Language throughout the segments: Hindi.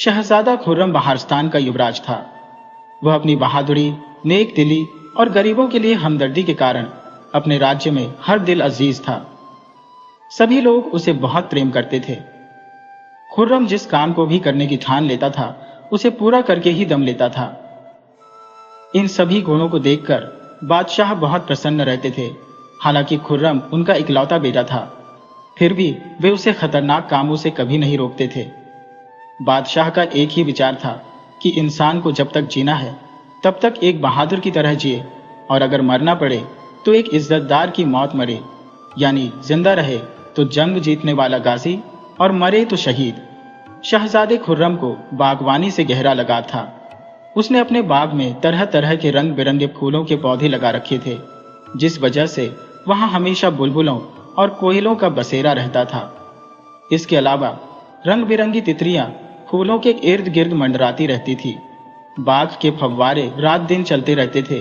शहजादा खुर्रम बहारस्तान का युवराज था। वह अपनी बहादुरी, नेक दिली और गरीबों के लिए हमदर्दी के कारण अपने राज्य में हर दिल अजीज था। सभी लोग उसे बहुत प्रेम करते थे। खुर्रम जिस काम को भी करने की ठान लेता था उसे पूरा करके ही दम लेता था। इन सभी गुणों को देखकर बादशाह बहुत प्रसन्न रहते थे। हालांकि खुर्रम उनका इकलौता बेटा था, फिर भी वे उसे खतरनाक कामों से कभी नहीं रोकते थे। बादशाह का एक ही विचार था कि इंसान को जब तक जीना है तब तक एक बहादुर की तरह जिए, और अगर मरना पड़े तो एक इज्जतदार की मौत मरे, यानी जिंदा रहे तो जंग जीतने वाला गाजी और मरे तो शहीद। शहजादे खुर्रम को बागवानी से गहरा लगाव था। उसने अपने बाग में तरह तरह के रंग बिरंगे फूलों के पौधे लगा रखे थे, जिस वजह से वहां हमेशा बुलबुलों और कोयलों का बसेरा रहता था। इसके अलावा रंग बिरंगी तितलियां फूलों के इर्द गिर्द मंडराती रहती थी। बाग के फव्वारे रात दिन चलते रहते थे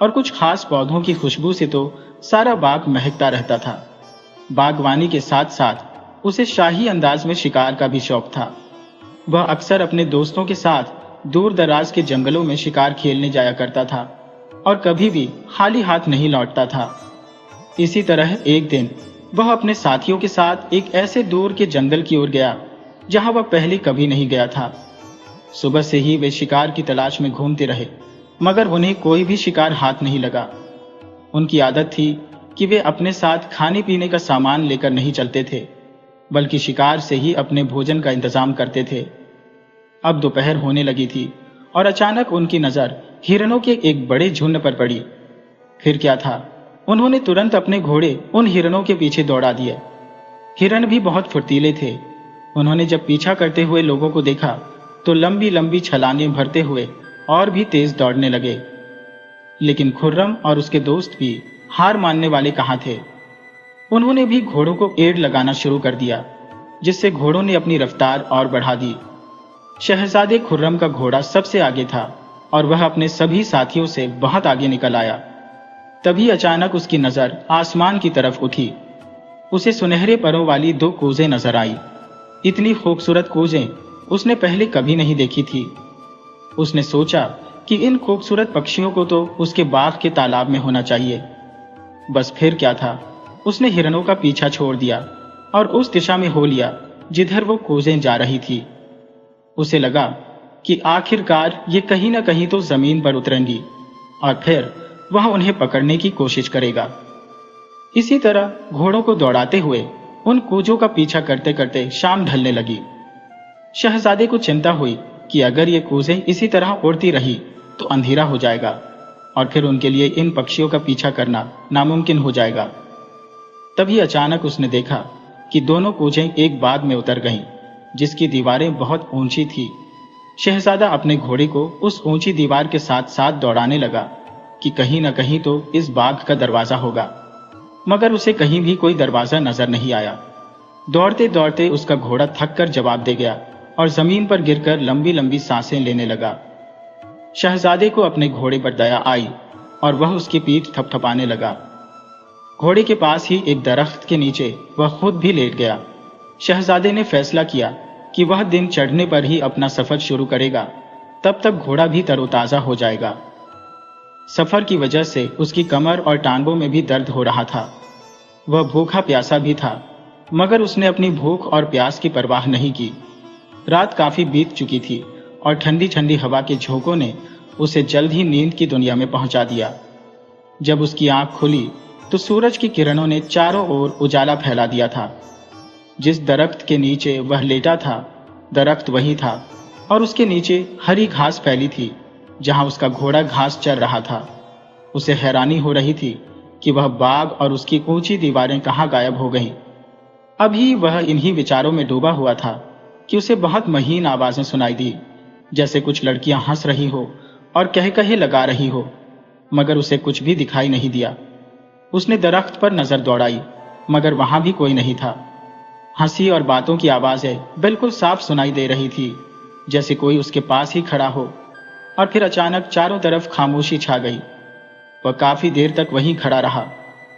और कुछ खास पौधों की खुशबू से तो सारा बाग महकता रहता था। बागवानी के साथ साथ उसे शाही अंदाज में शिकार का भी शौक था। वह अक्सर अपने दोस्तों के साथ दूर दराज के जंगलों में शिकार खेलने जाया करता था और कभी भी खाली हाथ नहीं लौटता था। इसी तरह एक दिन वह अपने साथियों के साथ एक ऐसे दूर के जंगल की ओर गया जहां वह पहले कभी नहीं गया था। सुबह से ही वे शिकार की तलाश में घूमते रहे, मगर उन्हें कोई भी शिकार हाथ नहीं लगा। उनकी आदत थी कि वे अपने साथ खाने पीने का सामान लेकर नहीं चलते थे, बल्कि शिकार से ही अपने भोजन का इंतजाम करते थे। अब दोपहर होने लगी थी और अचानक उनकी नजर हिरणों के एक बड़े झुंड पर पड़ी। फिर क्या था, उन्होंने तुरंत अपने घोड़े उन हिरणों के पीछे दौड़ा दिए। हिरण भी बहुत फुर्तीले थे। उन्होंने जब पीछा करते हुए लोगों को देखा तो लंबी लंबी छलांगें भरते हुए और भी तेज दौड़ने लगे। लेकिन खुर्रम और उसके दोस्त भी हार मानने वाले कहाँ थे। उन्होंने भी घोड़ों को एड़ लगाना शुरू कर दिया, जिससे घोड़ों ने अपनी रफ्तार और बढ़ा दी। शहजादे खुर्रम का घोड़ा सबसे आगे था और वह अपने सभी साथियों से बहुत आगे निकल आया। तभी अचानक उसकी नजर आसमान की तरफ उठी। उसे सुनहरे परों वाली 2 कूजें नजर आई। इतनी खूबसूरत कूजें उसने पहले कभी नहीं देखी थी। उसने सोचा कि इन खूबसूरत पक्षियों को तो उसके बाग के तालाब में होना चाहिए। बस फिर क्या था, उसने हिरणों का पीछा छोड़ दिया और उस दिशा में हो लिया जिधर वो कूजें जा रही थी। उसे लगा कि आखिरकार ये कहीं ना कहीं तो जमीन पर उतरेंगी और फिर वह उन्हें पकड़ने की कोशिश करेगा। इसी तरह घोड़ों को दौड़ाते हुए उन कूजों का पीछा करते करते शाम ढलने लगी। शहजादे को चिंता हुई कि अगर ये कूजें इसी तरह उड़ती रही तो अंधेरा हो जाएगा और फिर उनके लिए इन पक्षियों का पीछा करना नामुमकिन हो जाएगा। तभी अचानक उसने देखा कि दोनों कूजें एक बाग में उतर गईं, जिसकी दीवारें बहुत ऊंची थी। शहजादा अपने घोड़े को उस ऊंची दीवार के साथ साथ दौड़ाने लगा कि कहीं न कहीं तो इस बाग का दरवाजा होगा, मगर उसे कहीं भी कोई दरवाजा नजर नहीं आया। दौड़ते दौड़ते उसका घोड़ा थककर जवाब दे गया और जमीन पर गिरकर लंबी लंबी सांसें लेने लगा। शहजादे को अपने घोड़े पर दया आई और वह उसकी पीठ थपथपाने लगा। घोड़े के पास ही एक दरख्त के नीचे वह खुद भी लेट गया। शहजादे ने फैसला किया कि वह दिन चढ़ने पर ही अपना सफर शुरू करेगा, तब तक घोड़ा भी तरोताजा हो जाएगा। सफर की वजह से उसकी कमर और टांगों में भी दर्द हो रहा था। वह भूखा प्यासा भी था, मगर उसने अपनी भूख और प्यास की परवाह नहीं की। रात काफी बीत चुकी थी और ठंडी ठंडी हवा के झोंकों ने उसे जल्द ही नींद की दुनिया में पहुंचा दिया। जब उसकी आंख खुली तो सूरज की किरणों ने चारों ओर उजाला फैला दिया था। जिस दरख्त के नीचे वह लेटा था, दरख्त वही था और उसके नीचे हरी घास फैली थी जहां उसका घोड़ा घास चर रहा था। उसे हैरानी हो रही थी कि वह बाग और उसकी ऊंची दीवारें कहां गायब हो गईं। अभी वह इन्हीं विचारों में डूबा हुआ था कि उसे बहुत महीन आवाजें सुनाई दी, जैसे कुछ लड़कियां हंस रही हो और कह कहे लगा रही हो, मगर उसे कुछ भी दिखाई नहीं दिया। उसने दरख्त पर नजर दौड़ाई, मगर वहां भी कोई नहीं था। हंसी और बातों की आवाजें बिल्कुल साफ सुनाई दे रही थी, जैसे कोई उसके पास ही खड़ा हो। और फिर अचानक चारों तरफ खामोशी छा गई। वह काफी देर तक वहीं खड़ा रहा।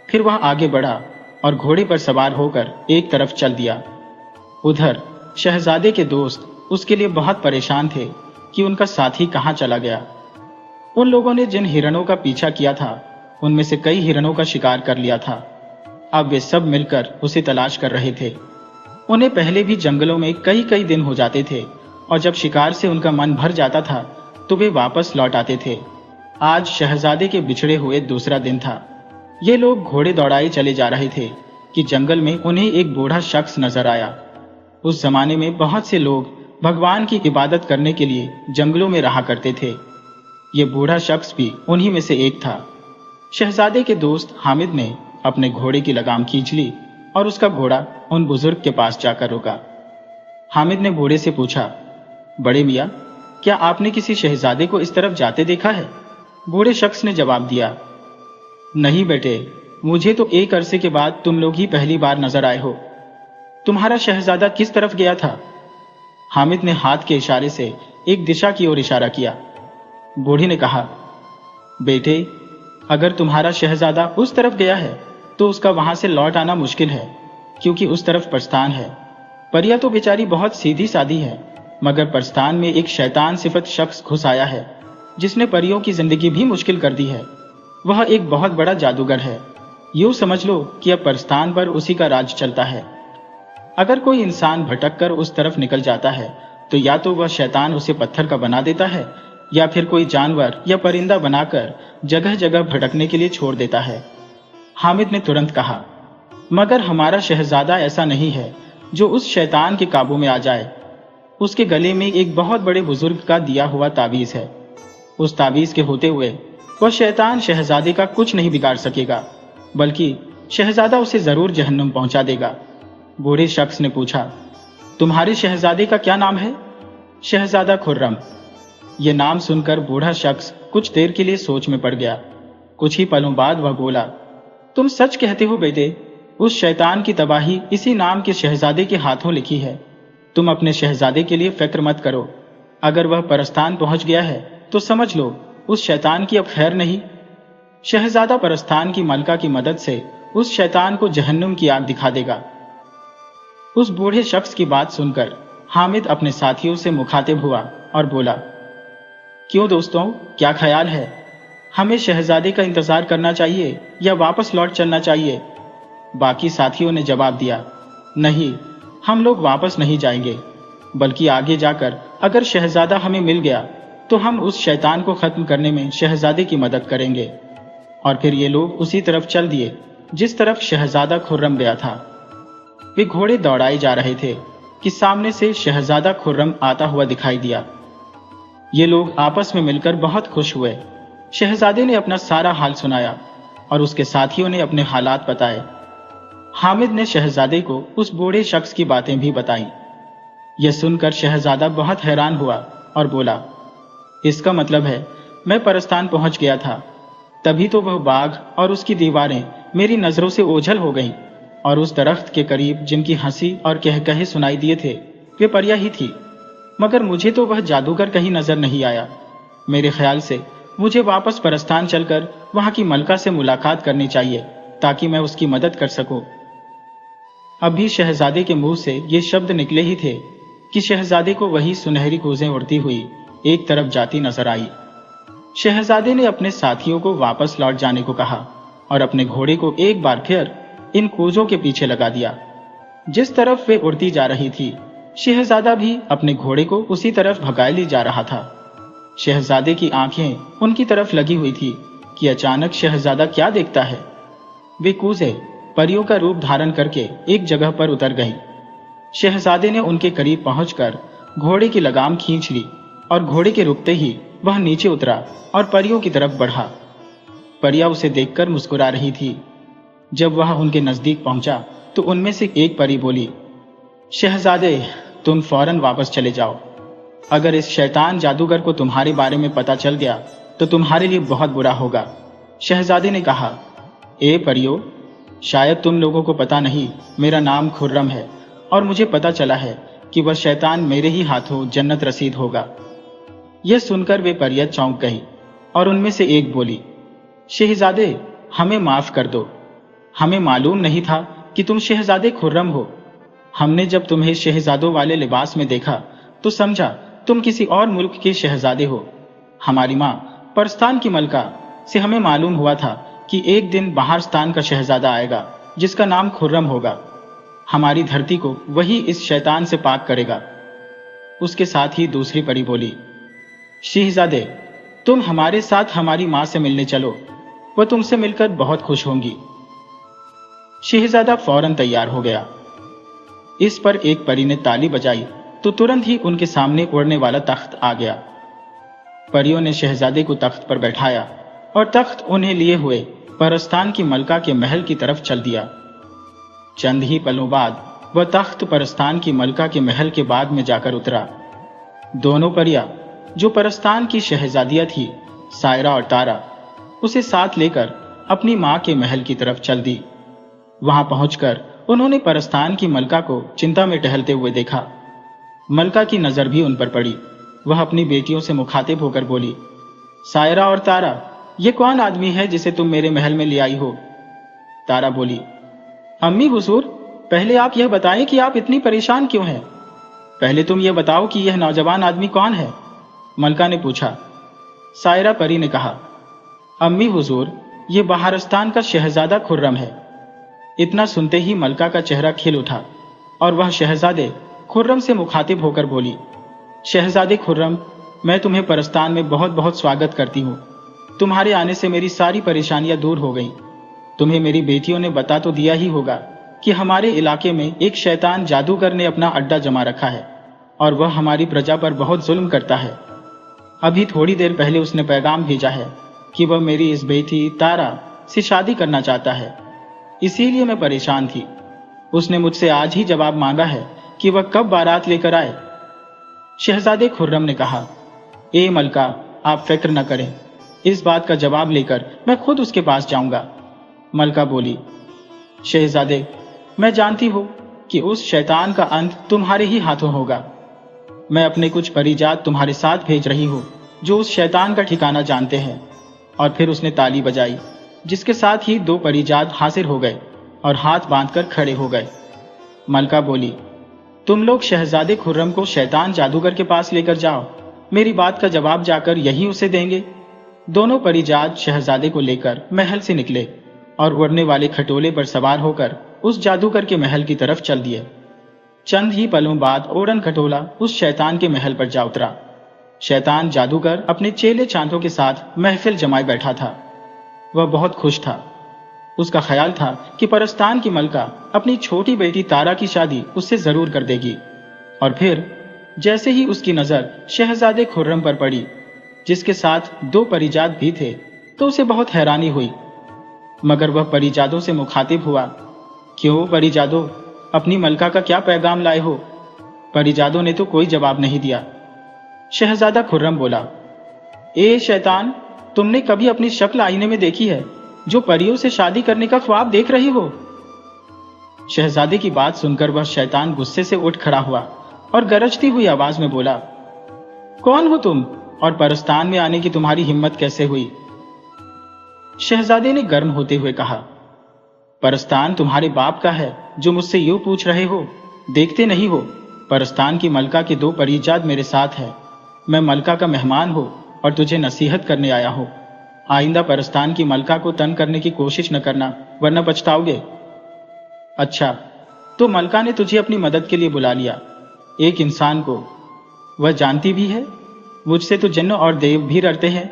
फिर वह आगे बढ़ा और घोड़े पर सवार होकर एक तरफ चल दिया। उधर शहजादे के दोस्त उसके लिए बहुत परेशान थे कि उनका साथी कहाँ चला गया। उन लोगों ने जिन हिरणों का पीछा किया था उनमें से कई हिरणों का शिकार कर लिया था। अब वे सब मिलकर उसे तलाश कर रहे थे। उन्हें पहले भी जंगलों में कई कई दिन हो जाते थे और जब शिकार से उनका मन भर जाता था तो वे वापस लौट आते थे। आज शहजादे के बिछड़े हुए दूसरा दिन था। ये लोग घोड़े दौड़ाए चले जा रहे थे कि जंगल में उन्हें एक बूढ़ा शख्स नजर आया। उस जमाने में बहुत से लोग भगवान की इबादत करने के लिए जंगलों में रहा करते थे। ये बूढ़ा शख्स भी उन्हीं में से एक था। शहजादे के दोस्त हामिद ने अपने घोड़े की लगाम खींच ली और उसका घोड़ा उन बुजुर्ग के पास जाकर रुका। हामिद ने बूढ़े से पूछा, बड़े मियाँ, क्या आपने किसी शहजादे को इस तरफ जाते देखा है? बूढ़े शख्स ने जवाब दिया, नहीं बेटे, मुझे तो एक अरसे के बाद तुम लोग ही पहली बार नजर आए हो। तुम्हारा शहजादा किस तरफ गया था? हामिद ने हाथ के इशारे से एक दिशा की ओर इशारा किया। बूढ़ी ने कहा, बेटे, अगर तुम्हारा शहजादा उस तरफ गया है तो उसका वहां से लौट आना मुश्किल है, क्योंकि उस तरफ परस्तान है। परिया तो बेचारी बहुत सीधी सादी है, मगर परस्तान में एक शैतान सिफत शख्स घुस आया है जिसने परियों की जिंदगी भी मुश्किल कर दी है। वह एक बहुत बड़ा जादूगर है। यूं समझ लो कि अब परस्तान पर उसी का राज चलता है। अगर कोई इंसान भटक कर उस तरफ निकल जाता है तो या तो वह शैतान उसे पत्थर का बना देता है या फिर कोई जानवर या परिंदा बनाकर जगह जगह भटकने के लिए छोड़ देता है। हामिद ने तुरंत कहा, मगर हमारा शहजादा ऐसा नहीं है जो उस शैतान के काबू में आ जाए। उसके गले में एक बहुत बड़े बुजुर्ग का दिया हुआ ताबीज है। उस ताबीज के होते हुए वह शैतान शहजादे का कुछ नहीं बिगाड़ सकेगा, बल्कि शहजादा उसे जरूर जहन्नुम पहुंचा देगा। बूढ़े शख्स ने पूछा, तुम्हारे शहजादे का क्या नाम है? शहजादा खुर्रम। यह नाम सुनकर बूढ़ा शख्स कुछ देर के लिए सोच में पड़ गया। कुछ ही पलों बाद वह बोला, तुम सच कहते हो बेटे, उस शैतान की तबाही इसी नाम के शहजादे के हाथों लिखी है। तुम अपने शहजादे के लिए फिक्र मत करो। अगर वह परस्तान पहुंच गया है तो समझ लो उस शैतान की अब खैर नहीं। शहजादा परस्तान की मलका की मदद से उस शैतान को जहन्नुम की आग दिखा देगा। उस बूढ़े शख्स की बात सुनकर हामिद अपने साथियों से मुखातिब हुआ और बोला, क्यों दोस्तों, क्या ख्याल है? हमें शहजादे का इंतजार करना चाहिए या वापस लौट चलना चाहिए? बाकी साथियों ने जवाब दिया, नहीं, हम लोग वापस नहीं जाएंगे, बल्कि आगे जाकर अगर शहजादा हमें मिल गया तो हम उस शैतान को खत्म करने में शहजादे की मदद करेंगे। और फिर ये लोग उसी तरफ चल दिए जिस तरफ शहजादा खुर्रम गया था। वे घोड़े दौड़ाए जा रहे थे कि सामने से शहजादा खुर्रम आता हुआ दिखाई दिया। ये लोग आपस में मिलकर बहुत खुश हुए। शहजादे ने अपना सारा हाल सुनाया और उसके साथियों ने अपने हालात बताए। हामिद ने शहजादे को उस बूढ़े शख्स की बातें भी बताई। यह सुनकर शहजादा बहुत हैरान हुआ और बोला, इसका मतलब है मैं परस्तान पहुंच गया था, तभी तो वह बाग और उसकी दीवारें मेरी नजरों से ओझल हो गईं, और उस दरख्त के करीब जिनकी हंसी और कहकहे सुनाई दिए थे वे परिया ही थी, मगर मुझे तो वह जादूगर कहीं नजर नहीं आया। मेरे ख्याल से मुझे वापस परस्तान चलकर वहां की मलका से मुलाकात करनी चाहिए ताकि मैं उसकी मदद कर सकूं। अभी शहजादे के मुंह से ये शब्द निकले ही थे कि शहजादे को वही सुनहरी कूजें उड़ती हुई एक तरफ जाती नजर आई। शहजादे ने अपने साथियों को वापस लौट जाने को कहा और अपने घोड़े को एक बार फिर इन कूजों के पीछे लगा दिया। जिस तरफ वे उड़ती जा रही थी, शहजादा भी अपने घोड़े को उसी तरफ भगाए ले जा रहा था। शहजादे की आंखें उनकी तरफ लगी हुई थी कि अचानक शहजादा क्या देखता है। वे कूजे परियों का रूप धारण करके एक जगह पर उतर गई। शहजादे ने उनके करीब पहुंचकर घोड़े की लगाम खींच ली और घोड़े के रुकते ही वह नीचे उतरा और परियों की तरफ बढ़ा। परिया उसे देखकर मुस्कुरा रही थी। जब वह उनके नजदीक पहुंचा तो उनमें से एक परी बोली, शहजादे, तुम फौरन वापस चले जाओ। अगर इस शैतान जादूगर को तुम्हारे बारे में पता चल गया तो तुम्हारे लिए बहुत बुरा होगा। शहजादे ने कहा, ए परियो, शायद तुम लोगों को पता नहीं, मेरा नाम खुर्रम है और मुझे पता चला है कि वह शैतान मेरे ही हाथों जन्नत रसीद होगा। यह सुनकर वे परियां चौंक गई और उनमें से एक बोली, शहजादे, हमें माफ कर दो, हमें मालूम नहीं था कि तुम शहजादे खुर्रम हो। हमने जब तुम्हें शहजादों वाले लिबास में देखा तो समझा तुम किसी और मुल्क के शहजादे हो। हमारी माँ परस्तान की मलका से हमें मालूम हुआ था कि एक दिन बहारस्तान का शहजादा आएगा जिसका नाम खुर्रम होगा। हमारी धरती को वही इस शैतान से पाक करेगा। उसके साथ ही दूसरी परी बोली, शहजादे, तुम हमारे साथ हमारी माँ से मिलने चलो, वह तुमसे मिलकर बहुत खुश होंगी। शहजादा फौरन तैयार हो गया। इस पर एक परी ने ताली बजाई तो तुरंत ही उनके सामने उड़ने वाला तख्त आ गया। परियों ने शहजादे को तख्त पर बैठाया और तख्त उन्हें लिए हुए परस्तान की मलका के महल की तरफ चल दिया। चंद ही पलों बाद वह तख्त परस्तान की मलका के महल के बाग में जाकर उतरा। दोनों परियां जो परस्तान की शहजादियां थी, सायरा और तारा, उसे साथ लेकर अपनी मां के महल की तरफ चल दी। वहां पहुंचकर उन्होंने परस्तान की मलका को चिंता में टहलते हुए देखा। मलका की नजर भी उन पर पड़ी। वह अपनी बेटियों से मुखातिब होकर बोली, सायरा और तारा, ये कौन आदमी है जिसे तुम मेरे महल में ले आई हो? तारा बोली, अम्मी हुजूर, पहले आप यह बताएं कि आप इतनी परेशान क्यों हैं? पहले तुम यह बताओ कि यह नौजवान आदमी कौन है? मलका ने पूछा। सायरा परी ने कहा, अम्मी हुजूर, ये बहारस्तान का शहजादा खुर्रम है। इतना सुनते ही मलका का चेहरा खिल उठा और वह शहजादे खुर्रम से मुखातिब होकर बोली, शहजादे खुर्रम, मैं तुम्हें परस्तान में बहुत बहुत स्वागत करती हूँ। तुम्हारे आने से मेरी सारी परेशानियां दूर हो गईं। तुम्हें मेरी बेटियों ने बता तो दिया ही होगा कि हमारे इलाके में एक शैतान जादूगर ने अपना अड्डा जमा रखा है और वह हमारी प्रजा पर बहुत जुल्म करता है। अभी थोड़ी देर पहले उसने पैगाम भेजा है कि वह मेरी इस बेटी तारा से शादी करना चाहता है। इसीलिए मैं परेशान थी। उसने मुझसे आज ही जवाब मांगा है कि वह कब बारात लेकर आए। शहजादे खुर्रम ने कहा, ए मलका, आप फिक्र न करें, इस बात का जवाब लेकर मैं खुद उसके पास जाऊंगा। मलका बोली, शहजादे, मैं जानती हूं कि उस शैतान का अंत तुम्हारे ही हाथों होगा। मैं अपने कुछ परिजात तुम्हारे साथ भेज रही हूं जो उस शैतान का ठिकाना जानते हैं। और फिर उसने ताली बजाई, जिसके साथ ही 2 परिजात हाजिर हो गए और हाथ बांधकर खड़े हो गए। मलका बोली, तुम लोग शहजादे खुर्रम को शैतान जादूगर के पास लेकर जाओ। मेरी बात का जवाब जाकर यही उसे देंगे। दोनों परिजात शहजादे को लेकर महल से निकले और उड़ने वाले खटोले पर सवार होकर उस जादूगर के महल की तरफ चल दिए। चंद ही पलों बाद ओड़न खटोला उस शैतान के महल पर जा उतरा। शैतान जादूगर अपने चेले चांदों के साथ महफिल जमाए बैठा था। वह बहुत खुश था। उसका ख्याल था कि परस्तान की मलका अपनी छोटी बेटी तारा की शादी उससे जरूर कर देगी। और फिर जैसे ही उसकी नजर शहजादे खुर्रम पर पड़ी, जिसके साथ 2 परिजात भी थे, तो उसे बहुत हैरानी हुई। मगर वह परिजादों से मुखातिब हुआ, क्यों परिजादों, अपनी मलका का क्या पैगाम लाए हो? परिजादों ने तो कोई जवाब नहीं दिया। शहजादा खुर्रम बोला, ए शैतान, तुमने कभी अपनी शक्ल आईने में देखी है जो परियों से शादी करने का ख्वाब देख रही हो? शहजादे की बात सुनकर वह शैतान गुस्से से उठ खड़ा हुआ और गरजती हुई आवाज में बोला, कौन हो तुम और परस्तान में आने की तुम्हारी हिम्मत कैसे हुई? शहजादे ने गर्म होते हुए कहा, परस्तान तुम्हारे बाप का है जो मुझसे यूं पूछ रहे हो? देखते नहीं हो परस्तान की मलका के 2 परिजात मेरे साथ है। मैं मलका का मेहमान हूं और तुझे नसीहत करने आया हूं। आइंदा परस्तान की मलका को तंग करने की कोशिश न करना, वरना पछताओगे। अच्छा, तो मलका ने तुझे अपनी मदद के लिए बुला लिया, एक इंसान को। वह जानती भी है मुझसे तो जिन्न और देव भी डरते हैं।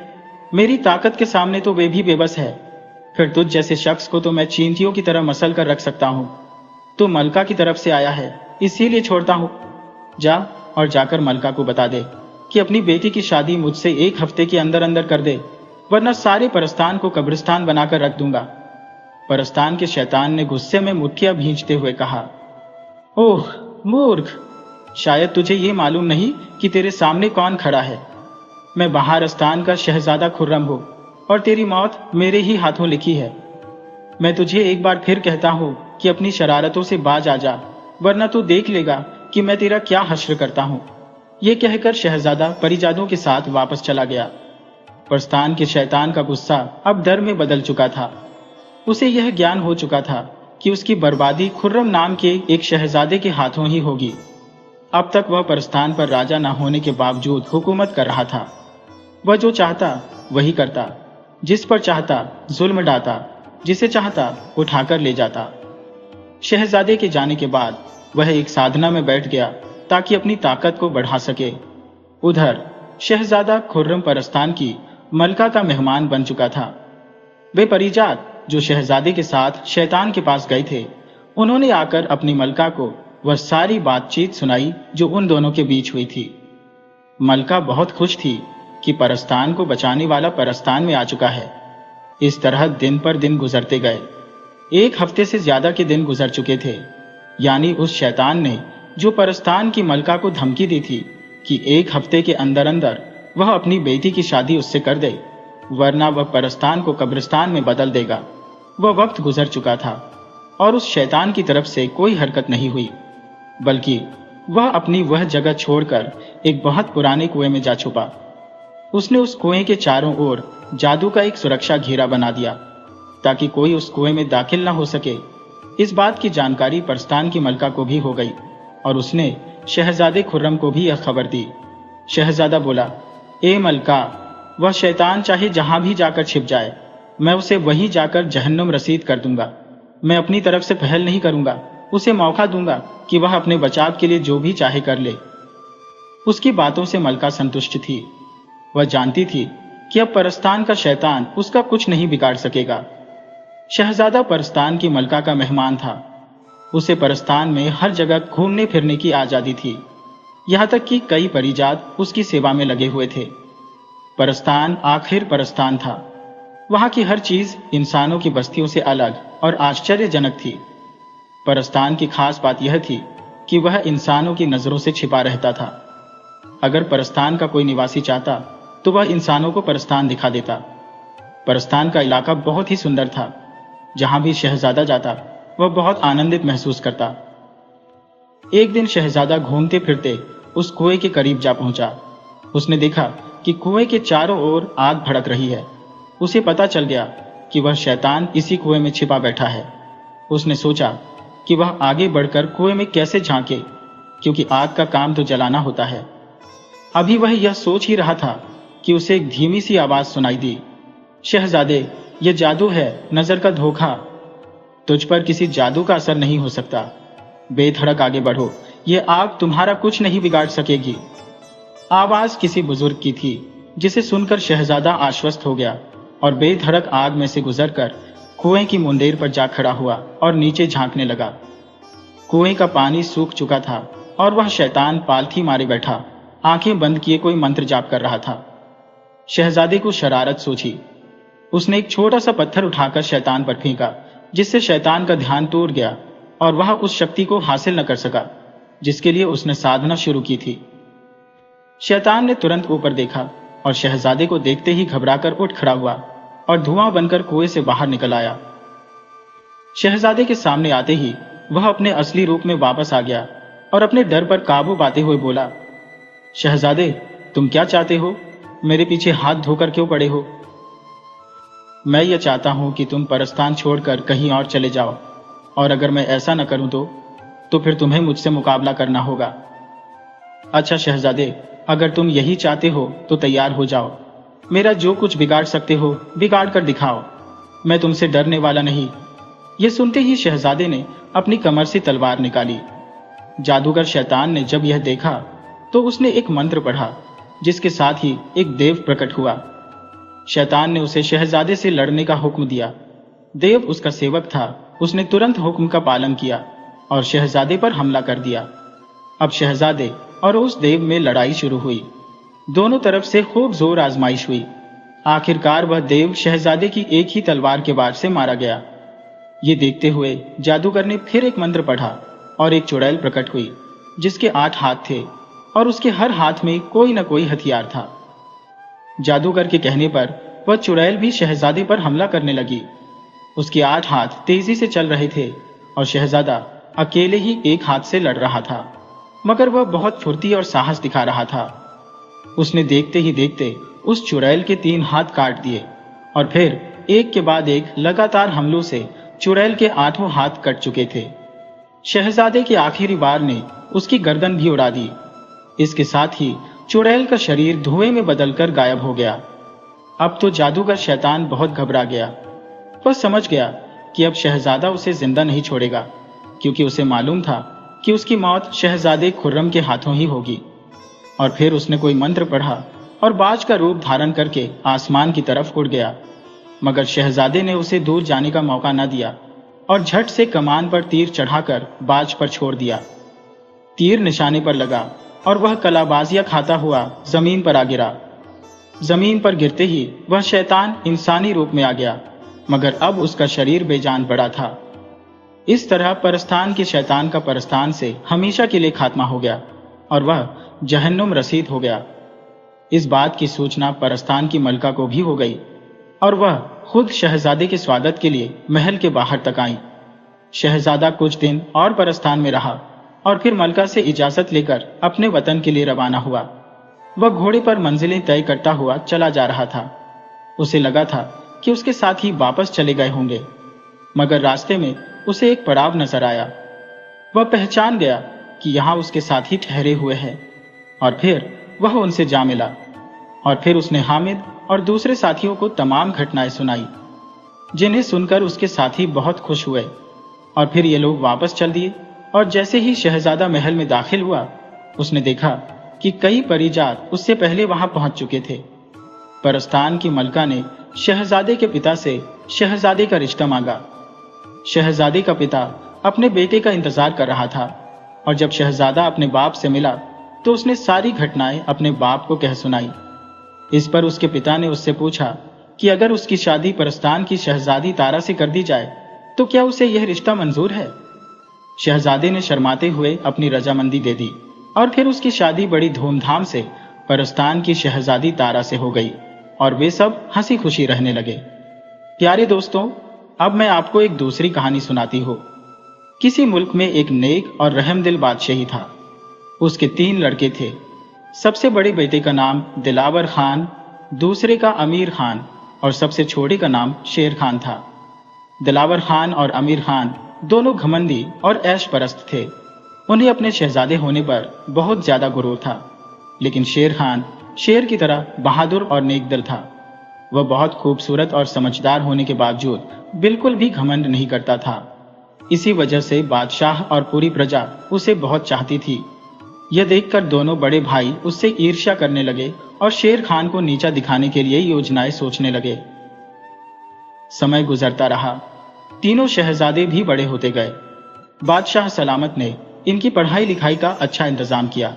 मेरी ताकत के सामने तो वे भी बेबस है। फिर तुझ जैसे शख्स को तो मैं चींटियों की तरह मसल कर रख सकता हूं। तो मलका की तरफ से आया है, इसीलिए छोड़ता हूं। जा और जाकर मलका को बता दे कि अपनी बेटी की शादी मुझसे 1 हफ्ते के अंदर अंदर कर दे, वरना सारे परस्तान को कब्रिस्तान बनाकर रख दूंगा। परस्तान के शैतान ने गुस्से में मुट्ठियां भींचते हुए कहा, ओह मूर्ख, शायद तुझे ये मालूम नहीं कि तेरे सामने कौन खड़ा है। मैं बहारस्तान का शहजादा खुर्रम हूं और तेरी मौत मेरे ही हाथों लिखी है। मैं तुझे एक बार फिर कहता हूं कि अपनी शरारतों से बाज आ जा, वरना तू देख लेगा कि मैं तेरा क्या हश्र करता हूं। यह कहकर शहजादा परिजादों के साथ वापस चला गया। परस्तान के शैतान का गुस्सा अब डर में बदल चुका था। उसे यह ज्ञान हो चुका था कि उसकी बर्बादी खुर्रम नाम के एक शहजादे के हाथों ही होगी। अब तक वह परस्तान पर राजा न होने के बावजूद हुकूमत कर रहा था। वह जो चाहता वही करता, जिस पर चाहता जुल्म ढाता, जिसे चाहता उठाकर ले जाता। शहजादे के जाने के बाद वह एक साधना में बैठ गया ताकि अपनी ताकत को बढ़ा सके। उधर शहजादा खुर्रम परस्तान की मलका का मेहमान बन चुका था। वे परिजात जो शहजादे के साथ शैतान के पास गए थे, उन्होंने आकर अपनी मलका को वह सारी बातचीत सुनाई जो उन दोनों के बीच हुई थी। मलका बहुत खुश थी कि परस्तान को बचाने वाला परस्तान में आ चुका है। इस तरह दिन पर दिन गुजरते गए। 1 हफ्ते से ज्यादा के दिन गुजर चुके थे, यानी उस शैतान ने जो परस्तान की मलका को धमकी दी थी कि 1 हफ्ते के अंदर अंदर वह अपनी बेटी की शादी उससे कर दे, वरना वह परस्तान को कब्रिस्तान में बदल देगा। वह वक्त गुजर चुका था और उस शैतान की तरफ से कोई हरकत नहीं हुई, बल्कि वह अपनी वह जगह छोड़कर एक बहुत पुराने कुएं में जा छुपा। उसने उस कुएं के चारों ओर जादू का एक सुरक्षा घेरा बना दिया ताकि कोई उस कुएं में दाखिल न हो सके। इस बात की जानकारी परस्तान की मलका को भी हो गई और उसने शहजादे खुर्रम को भी यह खबर दी। शहजादा बोला, ए मलका, वह शैतान चाहे जहां भी जाकर छिप जाए, मैं उसे वहीं जाकर जहन्नुम रसीद कर दूंगा। मैं अपनी तरफ से पहल नहीं करूंगा, उसे मौका दूंगा कि वह अपने बचाव के लिए जो भी चाहे कर ले। उसकी बातों से मलका संतुष्ट थी। वह जानती थी कि अब परस्तान का शैतान उसका कुछ नहीं बिगाड़ सकेगा। शहजादा परस्तान की मलका का मेहमान था। उसे परस्तान में हर जगह घूमने फिरने की आजादी थी, यहां तक कि कई परिजात उसकी सेवा में लगे हुए थे। परस्तान आखिर परस्तान था। वहां की हर चीज इंसानों की बस्तियों से अलग और आश्चर्यजनक थी। परस्तान की खास बात यह थी कि वह इंसानों की नजरों से छिपा रहता था। अगर परस्तान का कोई निवासी चाहता तो वह इंसानों को परस्तान दिखा देता। परस्तान का इलाका बहुत ही सुंदर था। जहां भी शहजादा जाता वह बहुत आनंदित महसूस करता। एक दिन शहजादा घूमते फिरते उस कुएं के करीब जा पहुंचा। उसने देखा कि कुएं के चारों ओर आग भड़क रही है। उसे पता चल गया कि वह शैतान इसी कुएं में छिपा बैठा है। उसने सोचा कि वह आगे बढ़कर कुएं में कैसे झांके, क्योंकि आग का काम तो जलाना होता है। अभी वह यह सोच ही रहा था कि उसे एक धीमी सी आवाज सुनाई दी, शहजादे, यह जादू है, नजर का धोखा। तुझ पर किसी जादू का असर नहीं हो सकता। बेधड़क आगे बढ़ो, यह आग तुम्हारा कुछ नहीं बिगाड़ सकेगी। आवाज किसी बुजुर्ग की थी, जिसे सुनकर शहजादा आश्वस्त हो गया और बेधड़क आग में से गुजरकर कुएं की मुंडेर पर जा खड़ा हुआ और नीचे झांकने लगा। कुएं का पानी सूख चुका था और वह शैतान पालथी मारे बैठा आंखें बंद किए कोई मंत्र जाप कर रहा था। शहजादे को शरारत सूझी। उसने एक छोटा सा पत्थर उठाकर शैतान पर फेंका, जिससे शैतान का ध्यान टूट गया और वह उस शक्ति को हासिल न कर सका जिसके लिए उसने साधना शुरू की थी। शैतान ने तुरंत ऊपर देखा और शहजादे को देखते ही घबराकर उठ खड़ा हुआ और धुआं बनकर कुएं से बाहर निकल आया। शहजादे के सामने आते ही वह अपने असली रूप में वापस आ गया और अपने डर पर काबू पाते हुए बोला, शहजादे, तुम क्या चाहते हो? मेरे पीछे हाथ धोकर क्यों पड़े हो? मैं यह चाहता हूं कि तुम परस्तान छोड़कर कहीं और चले जाओ, और अगर मैं ऐसा न करूं तो फिर तुम्हें मुझसे मुकाबला करना होगा। अच्छा शहजादे, अगर तुम यही चाहते हो तो तैयार हो जाओ। मेरा जो कुछ बिगाड़ सकते हो बिगाड़ कर दिखाओ। मैं तुमसे डरने वाला नहीं। यह सुनते ही शहजादे ने अपनी कमर से तलवार निकाली। जादूगर शैतान ने जब यह देखा तो उसने एक मंत्र पढ़ा, जिसके साथ ही एक देव प्रकट हुआ। शैतान ने उसे शहजादे से लड़ने का हुक्म दिया। देव उसका सेवक था। उसने तुरंत हुक्म का पालन किया और शहजादे पर हमला कर दिया। अब शहजादे और उस देव में लड़ाई शुरू हुई। दोनों तरफ से खूब जोर आजमाइश हुई। आखिरकार वह देव शहजादे की एक ही तलवार के वार से मारा गया। ये देखते हुए जादूगर ने फिर एक मंत्र पढ़ा और एक चुड़ैल प्रकट हुई, जिसके 8 हाथ थे और उसके हर हाथ में कोई न कोई हथियार था। जादूगर के कहने पर वह चुड़ैल भी शहजादे पर हमला करने लगी। उसके 8 हाथ तेजी से चल रहे थे और शहजादा अकेले ही एक हाथ से लड़ रहा था, मगर वह बहुत फुर्ती और साहस दिखा रहा था। उसने देखते ही देखते उस चुड़ैल के 3 हाथ काट दिए और फिर एक के बाद एक लगातार हमलों से चुड़ैल के 8 हाथ कट चुके थे। शहजादे के आखिरी वार ने उसकी गर्दन भी उड़ा दी। इसके साथ ही चुड़ैल का शरीर धुएं में बदलकर गायब हो गया। अब तो जादूगर शैतान बहुत घबरा गया। वह समझ गया कि अब शहजादा उसे जिंदा नहीं छोड़ेगा, क्योंकि उसे मालूम था कि उसकी मौत शहजादे खुर्रम के हाथों ही होगी। और फिर उसने कोई मंत्र पढ़ा और बाज का रूप धारण करके आसमान की तरफ उड़ गया। मगर शहजादे ने उसे दूर जाने का मौका न दिया और झट से कमान पर तीर चढ़ाकर बाज पर छोड़ दिया। तीर निशाने पर लगा और वह कलाबाजियां खाता हुआ जमीन पर आ गिरा। जमीन पर गिरते ही वह शैतान इंसानी रूप में आ गया, मगर अब उसका शरीर बेजान पड़ा था। इस तरह परस्तान के शैतान का परस्तान से हमेशा के लिए खात्मा हो गया और वह जहन्नुम रसीद हो गया। इस बात की सूचना परस्तान की मलका को भी हो गई और वह खुद शहजादे के स्वागत के लिए महल के बाहर तक आई। शहजादा कुछ दिन और परस्तान में रहा और फिर मलका से इजाजत लेकर अपने वतन के लिए रवाना हुआ। वह घोड़े पर मंजिलें तय करता हुआ चला जा रहा था। उसे लगा था कि उसके साथी वापस चले गए होंगे, मगर रास्ते में उसे एक पड़ाव नजर आया। वह पहचान गया कि यहाँ उसके साथी ठहरे हुए हैं और फिर वह उनसे जा मिला। और फिर उसने हामिद और दूसरे साथियों को तमाम घटनाएं सुनाई, जिन्हें सुनकर उसके साथी बहुत खुश हुए। और फिर ये लोग वापस चल दिए और जैसे ही शहजादा महल में दाखिल हुआ, उसने देखा कि कई परिजात उससे पहले वहां पहुंच चुके थे। परस्तान की मलका ने शहजादे के पिता से शहजादे का रिश्ता मांगा। शहजादे का पिता अपने बेटे का इंतजार कर रहा था और जब शहजादा अपने बाप से मिला तो उसने सारी घटनाएं अपने बाप को कह सुनाई। इस पर उसके पिता ने उससे पूछा कि अगर उसकी शादी परस्तान की शहजादी तारा से कर दी जाए तो क्या उसे यह रिश्ता मंजूर है। शहजादे ने शर्माते हुए अपनी रजामंदी दे दी और फिर उसकी शादी बड़ी धूमधाम से परस्तान की शहजादी तारा से हो गई और वे सब हंसी खुशी रहने लगे। प्यारे दोस्तों, अब मैं आपको एक दूसरी कहानी सुनाती हूँ। किसी मुल्क में एक नेक और रहमदिल बादशाही था। उसके 3 लड़के थे। सबसे बड़े बेटे का नाम दिलावर खान, दूसरे का अमीर खान और सबसे छोटे का नाम शेर खान था। दिलावर खान और अमीर खान दोनों घमंडी और ऐश परस्त थे। उन्हें अपने शहजादे होने पर बहुत ज्यादा गुरूर था, लेकिन शेर खान शेर की तरह बहादुर और नेकदिल था। वह बहुत खूबसूरत और समझदार होने के बावजूद बिल्कुल भी घमंड नहीं करता था। इसी वजह से बादशाह और पूरी प्रजा उसे बहुत चाहती थी। यह देखकर दोनों बड़े भाई उससे ईर्ष्या करने लगे और शेर खान को नीचा दिखाने के लिए योजनाएं सोचने लगे। समय गुजरता रहा। तीनों शहजादे भी बड़े होते गए। बादशाह सलामत ने इनकी पढ़ाई लिखाई का अच्छा इंतजाम किया।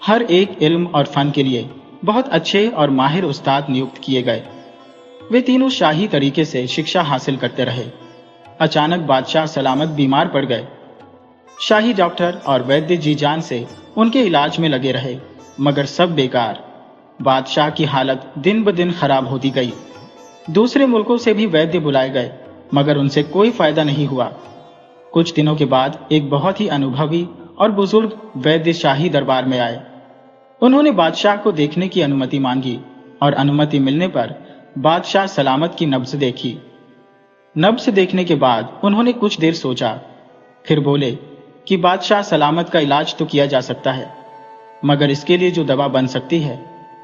हर एक इल्म और फन के लिए बहुत अच्छे और माहिर उस्ताद नियुक्त किए गए। वे तीनों शाही तरीके से शिक्षा हासिल करते रहे। अचानक बादशाह सलामत बीमार पड़ गए। शाही डॉक्टर और वैद्य जी जान से उनके इलाज में लगे रहे, मगर सब बेकार। बादशाह की हालत दिन ब दिन खराब होती गई। दूसरे मुल्कों से भी वैद्य बुलाए गए, मगर उनसे कोई फायदा नहीं हुआ। कुछ दिनों के बाद एक बहुत ही अनुभवी और बुजुर्ग वैद्य शाही दरबार में आए। उन्होंने बादशाह को देखने की अनुमति मांगी और अनुमति मिलने पर बादशाह सलामत की नब्ज देखी। नब्ज देखने के बाद उन्होंने कुछ देर सोचा, फिर बोले कि बादशाह सलामत का इलाज तो किया जा सकता है, मगर इसके लिए जो दवा बन सकती है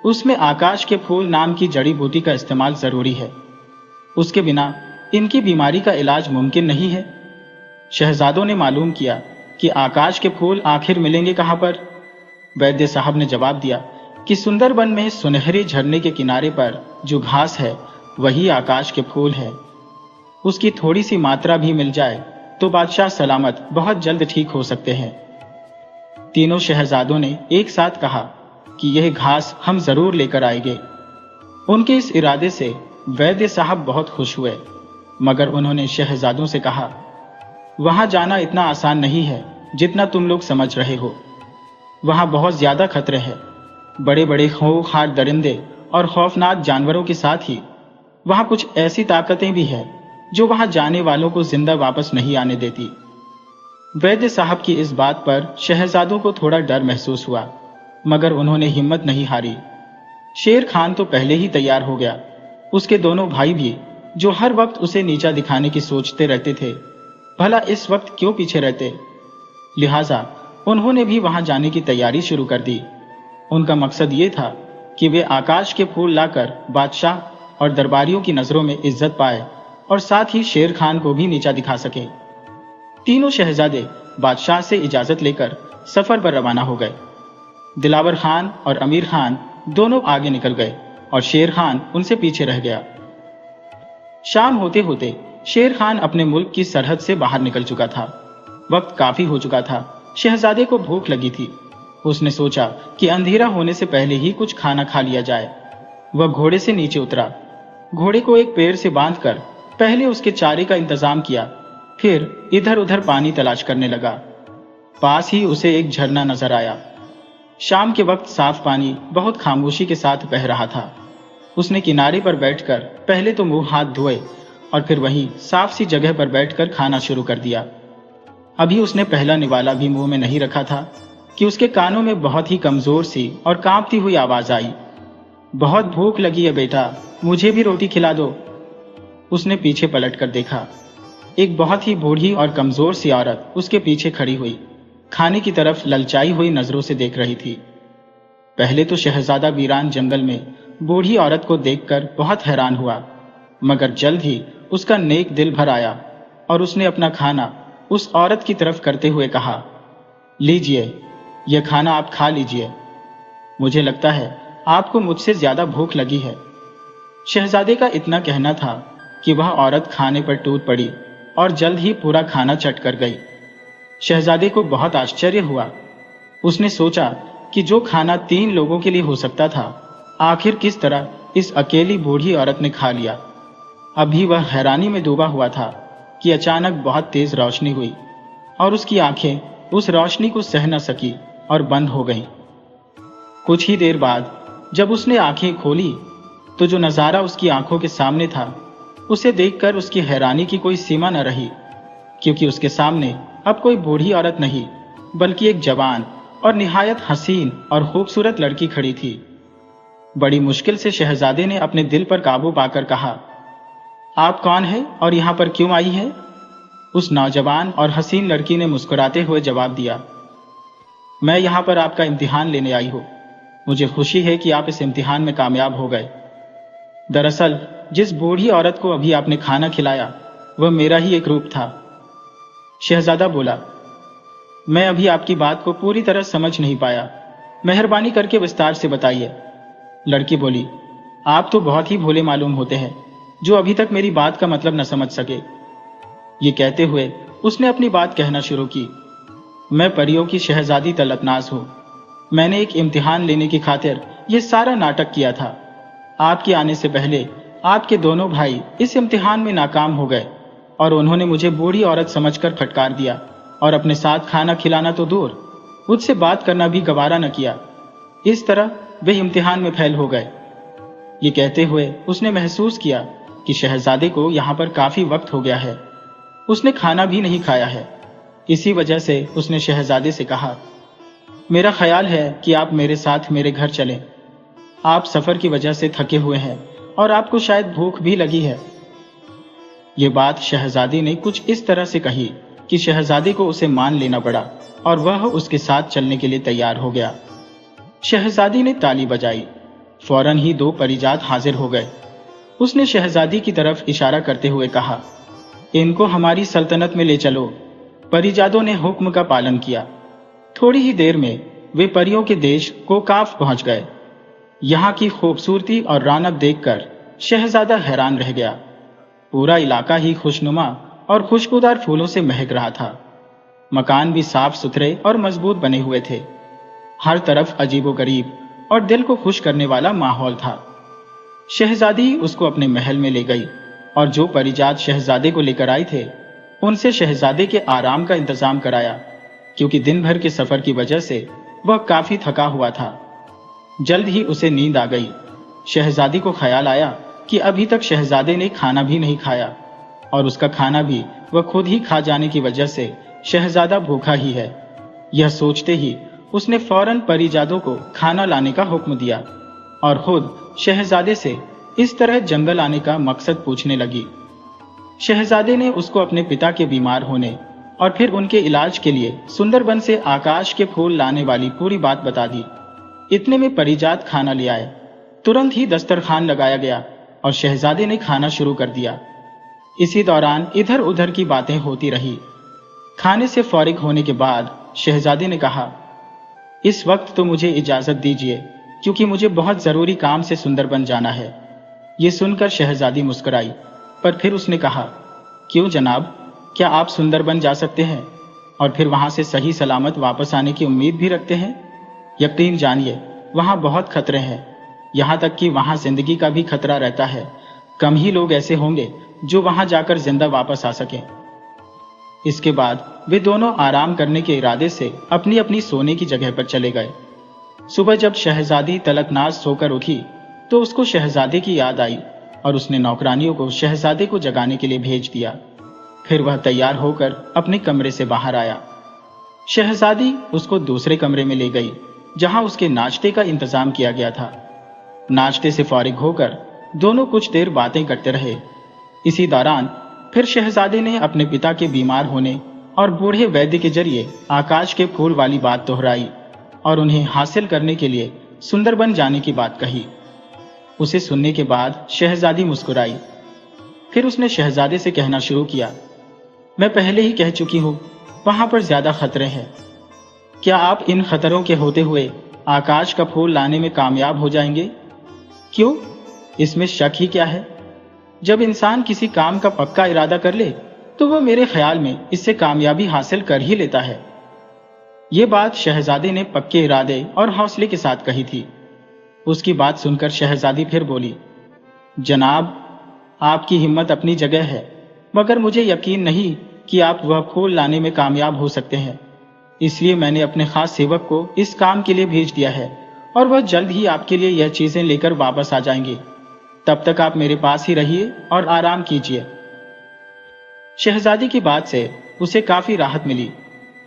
उसमें आकाश के फूल नाम की जड़ी बूटी का इस्तेमाल जरूरी है। उसके बिना इनकी बीमारी का इलाज मुमकिन नहीं है। शहजादों ने मालूम किया कि आकाश के फूल आखिर मिलेंगे कहां पर। वैद्य साहब ने जवाब दिया कि सुंदरबन में सुनहरे झरने के किनारे पर जो घास है वही आकाश के फूल है। उसकी थोड़ी सी मात्रा भी मिल जाए तो बादशाह सलामत बहुत जल्द ठीक हो सकते हैं। तीनों शहजादों ने एक साथ कहा कि यह घास हम जरूर लेकर आएंगे। उनके इस इरादे से वैद्य साहब बहुत खुश हुए, मगर उन्होंने शहजादों से कहा, वहां जाना इतना आसान नहीं है जितना तुम लोग समझ रहे हो। वहां बहुत ज्यादा खतरे हैं। बड़े बड़े खूंखार दरिंदे और खौफनाक जानवरों के साथ ही वहां कुछ ऐसी ताकतें भी हैं जो वहां जाने वालों को जिंदा वापस नहीं आने देती। वैद्य साहब की इस बात पर शहजादों को थोड़ा डर महसूस हुआ, मगर उन्होंने हिम्मत नहीं हारी। शेर खान तो पहले ही तैयार हो गया। उसके दोनों भाई भी, जो हर वक्त उसे नीचा दिखाने की सोचते रहते थे, भला इस वक्त क्यों पीछे रहते। लिहाजा उन्होंने भी वहां जाने की तैयारी शुरू कर दी। उनका मकसद ये था कि वे आकाश के फूल लाकर बादशाह और दरबारियों की नजरों में इज्जत पाए और साथ ही शेर खान को भी नीचा दिखा सके। तीनों शहजादे बादशाह से इजाजत लेकर सफर पर रवाना हो गए। दिलावर खान और अमीर खान दोनों आगे निकल गए और शेर खान उनसे पीछे रह गया। शाम होते होते शेर खान अपने मुल्क की सरहद से बाहर निकल चुका था। वक्त काफी हो चुका था। शहजादे को भूख लगी थी। उसने सोचा कि अंधेरा होने से पहले ही कुछ खाना खा लिया जाए। वह घोड़े से नीचे उतरा। घोड़े को एक पेड़ से बांधकर पहले उसके चारे का इंतजाम किया, फिर इधर उधर पानी तलाश करने लगा। पास ही उसे एक झरना नजर आया। शाम के वक्त साफ पानी बहुत खामोशी के साथ बह रहा था। उसने किनारे पर बैठकर पहले तो मुंह हाथ धोए और फिर वहीं साफ सी जगह पर बैठकर खाना शुरू कर दिया। अभी उसने पहला निवाला भी मुंह में नहीं रखा था कि उसके कानों में बहुत ही कमजोर सी और कांपती हुई आवाज आई, बहुत भूख लगी है बेटा, मुझे भी रोटी खिला दो। उसने पीछे पलट कर देखा। एक बहुत ही बूढ़ी और कमजोर सी औरत उसके पीछे खड़ी हुई खाने की तरफ ललचाई हुई नजरों से देख रही थी। पहले तो शहजादा वीरान जंगल में बूढ़ी औरत को देखकर बहुत हैरान हुआ, मगर जल्द ही उसका नेक दिल भर आया और उसने अपना खाना उस औरत की तरफ करते हुए कहा, लीजिए, यह खाना आप खा लीजिए। मुझे लगता है आपको मुझसे ज्यादा भूख लगी है। शहजादे का इतना कहना था कि वह औरत खाने पर टूट पड़ी और जल्द ही पूरा खाना चट कर गई। शहजादे को बहुत आश्चर्य हुआ। उसने सोचा कि जो खाना 3 लोगों के लिए हो सकता था, आखिर किस तरह इस अकेली बूढ़ी औरत ने खा लिया। अभी वह हैरानी में डूबा हुआ था कि अचानक बहुत तेज रोशनी हुई और उसकी आंखें उस रोशनी को सह न सकी और बंद हो गईं। कुछ ही देर बाद जब उसने आंखें खोली तो जो नजारा उसकी आंखों के सामने था, उसे देखकर उसकी हैरानी की कोई सीमा न रही, क्योंकि उसके सामने अब कोई बूढ़ी औरत नहीं बल्कि एक जवान और निहायत हसीन और खूबसूरत लड़की खड़ी थी। बड़ी मुश्किल से शहजादे ने अपने दिल पर काबू पाकर कहा, आप कौन हैं और यहां पर क्यों आई है? उस नौजवान और हसीन लड़की ने मुस्कुराते हुए जवाब दिया, मैं यहां पर आपका इम्तिहान लेने आई हूं। मुझे खुशी है कि आप इस इम्तिहान में कामयाब हो गए। दरअसल जिस बूढ़ी औरत को अभी आपने खाना खिलाया, वह मेरा ही एक रूप था। शहजादा बोला, मैं अभी आपकी बात को पूरी तरह समझ नहीं पाया, मेहरबानी करके विस्तार से बताइए। लड़की बोली, आप तो बहुत ही भोले मालूम होते हैं, जो अभी तक मेरी बात का मतलब न समझ सके। ये कहते हुए उसने अपनी बात कहना शुरू की, मैं परियों की शहजादी तलतनाज हूं। मैंने एक इम्तिहान लेने की खातिर यह सारा नाटक किया था। आपके आने से पहले आपके दोनों भाई इस इम्तिहान में नाकाम हो गए और उन्होंने मुझे बूढ़ी औरत समझकर फटकार दिया और अपने साथ खाना खिलाना तो दूर, मुझसे बात करना भी गवारा न किया। इस तरह वे इम्तिहान में फेल हो गए। ये कहते हुए उसने महसूस किया कि शहजादे को यहाँ पर काफी वक्त हो गया है। उसने खाना भी नहीं खाया है। इसी वजह से उसने शहजादे से कहा, मेरा ख्याल है कि आप मेरे साथ मेरे घर चलें। आप सफर की वजह से थके हुए हैं और आपको शायद भूख भी लगी है। ये बात शहजादी ने कुछ इस तरह से कही कि शहजादे को उसे मान लेना पड़ा और वह उसके साथ चलने के लिए तैयार हो गया। शहजादी ने ताली बजाई। फौरन ही 2 परिजात हाजिर हो गए। उसने शहजादी की तरफ इशारा करते हुए कहा, इनको हमारी सल्तनत में ले चलो। परिजादों ने हुक्म का पालन किया। थोड़ी ही देर में वे परियों के देश कोकाफ पहुंच गए। यहाँ की खूबसूरती और रौनक देखकर शहजादा हैरान रह गया। पूरा इलाका ही खुशनुमा और खुशबूदार फूलों से महक रहा था। मकान भी साफ सुथरे और मजबूत बने हुए थे। हर तरफ अजीबोगरीब और दिल को खुश करने वाला माहौल था। शहजादी उसको अपने महल में ले गई और जो परिजात शहजादे को लेकर आए थे, उनसे शहजादे के आराम का इंतजाम कराया, क्योंकि दिन भर के सफर की वजह से वह काफी थका हुआ था। जल्द ही उसे नींद आ गई। शहजादी को ख्याल आया कि अभी तक शहजादे ने खाना भी नहीं खाया और उसका खाना भी वह खुद ही खा जाने की वजह से शहजादा भूखा ही है। यह सोचते ही उसने फौरन परिजादों को खाना लाने का हुक्म दिया और खुद शहजादे से इस तरह जंगल आने का मकसद पूछने लगी। शहजादे ने उसको अपने पिता के बीमार होने और फिर उनके इलाज के लिए सुंदरबन से आकाश के फूल लाने वाली पूरी बात बता दी। इतने में परिजात खाना ले आए। तुरंत ही दस्तरखान लगाया गया और शहजादे ने खाना शुरू कर दिया। इसी दौरान इधर उधर की बातें होती रही। खाने से फारिग होने के बाद शहजादे ने कहा, इस वक्त तो मुझे इजाजत दीजिए, क्योंकि मुझे बहुत जरूरी काम से सुंदरबन जाना है। ये सुनकर शहजादी मुस्कुराई, पर फिर उसने कहा, क्यों जनाब, क्या आप सुंदरबन जा सकते हैं और फिर वहां से सही सलामत वापस आने की उम्मीद भी रखते हैं? यकीन जानिए, वहां बहुत खतरे हैं, यहां तक कि वहां जिंदगी का भी खतरा रहता है। कम ही लोग ऐसे होंगे जो वहां जाकर जिंदा वापस आ सकें। इसके बाद वे दोनों आराम करने के इरादे से अपनी अपनी सोने की जगह पर चले गए। सुबह जब शहजादी तलकनाज सोकर उठी तो उसको शहजादे की याद आई और उसने नौकरानियों को शहजादे को जगाने के लिए भेज दिया। फिर वह तैयार होकर अपने कमरे से बाहर आया। शहजादी उसको दूसरे कमरे में ले गई, जहां उसके नाश्ते का इंतजाम किया गया था। नाश्ते से फारिग होकर दोनों कुछ देर बातें करते रहे। इसी दौरान फिर शहजादे ने अपने पिता के बीमार होने और बूढ़े वैद्य के जरिए आकाश के फूल वाली बात दोहराई और उन्हें हासिल करने के लिए सुंदरबन जाने की बात कही। उसे सुनने के बाद शहजादी मुस्कुराई। फिर उसने शहजादे से कहना शुरू किया, मैं पहले ही कह चुकी हूं, वहां पर ज्यादा खतरे हैं। क्या आप इन खतरों के होते हुए आकाश का फूल लाने में कामयाब हो जाएंगे? क्यों, इसमें शक ही क्या है? जब इंसान किसी काम का पक्का इरादा कर ले तो वह मेरे ख्याल में इससे कामयाबी हासिल कर ही लेता है। ये बात शहजादे ने पक्के इरादे और हौसले के साथ कही थी। उसकी बात सुनकर शहजादी फिर बोली, जनाब, आपकी हिम्मत अपनी जगह है, मगर मुझे यकीन नहीं कि आप वह फूल लाने में कामयाब हो सकते हैं। इसलिए मैंने अपने खास सेवक को इस काम के लिए भेज दिया है और वह जल्द ही आपके लिए यह चीजें लेकर वापस आ जाएंगे। तब तक आप मेरे पास ही रहिए और आराम कीजिए। शहजादी की बात से उसे काफी राहत मिली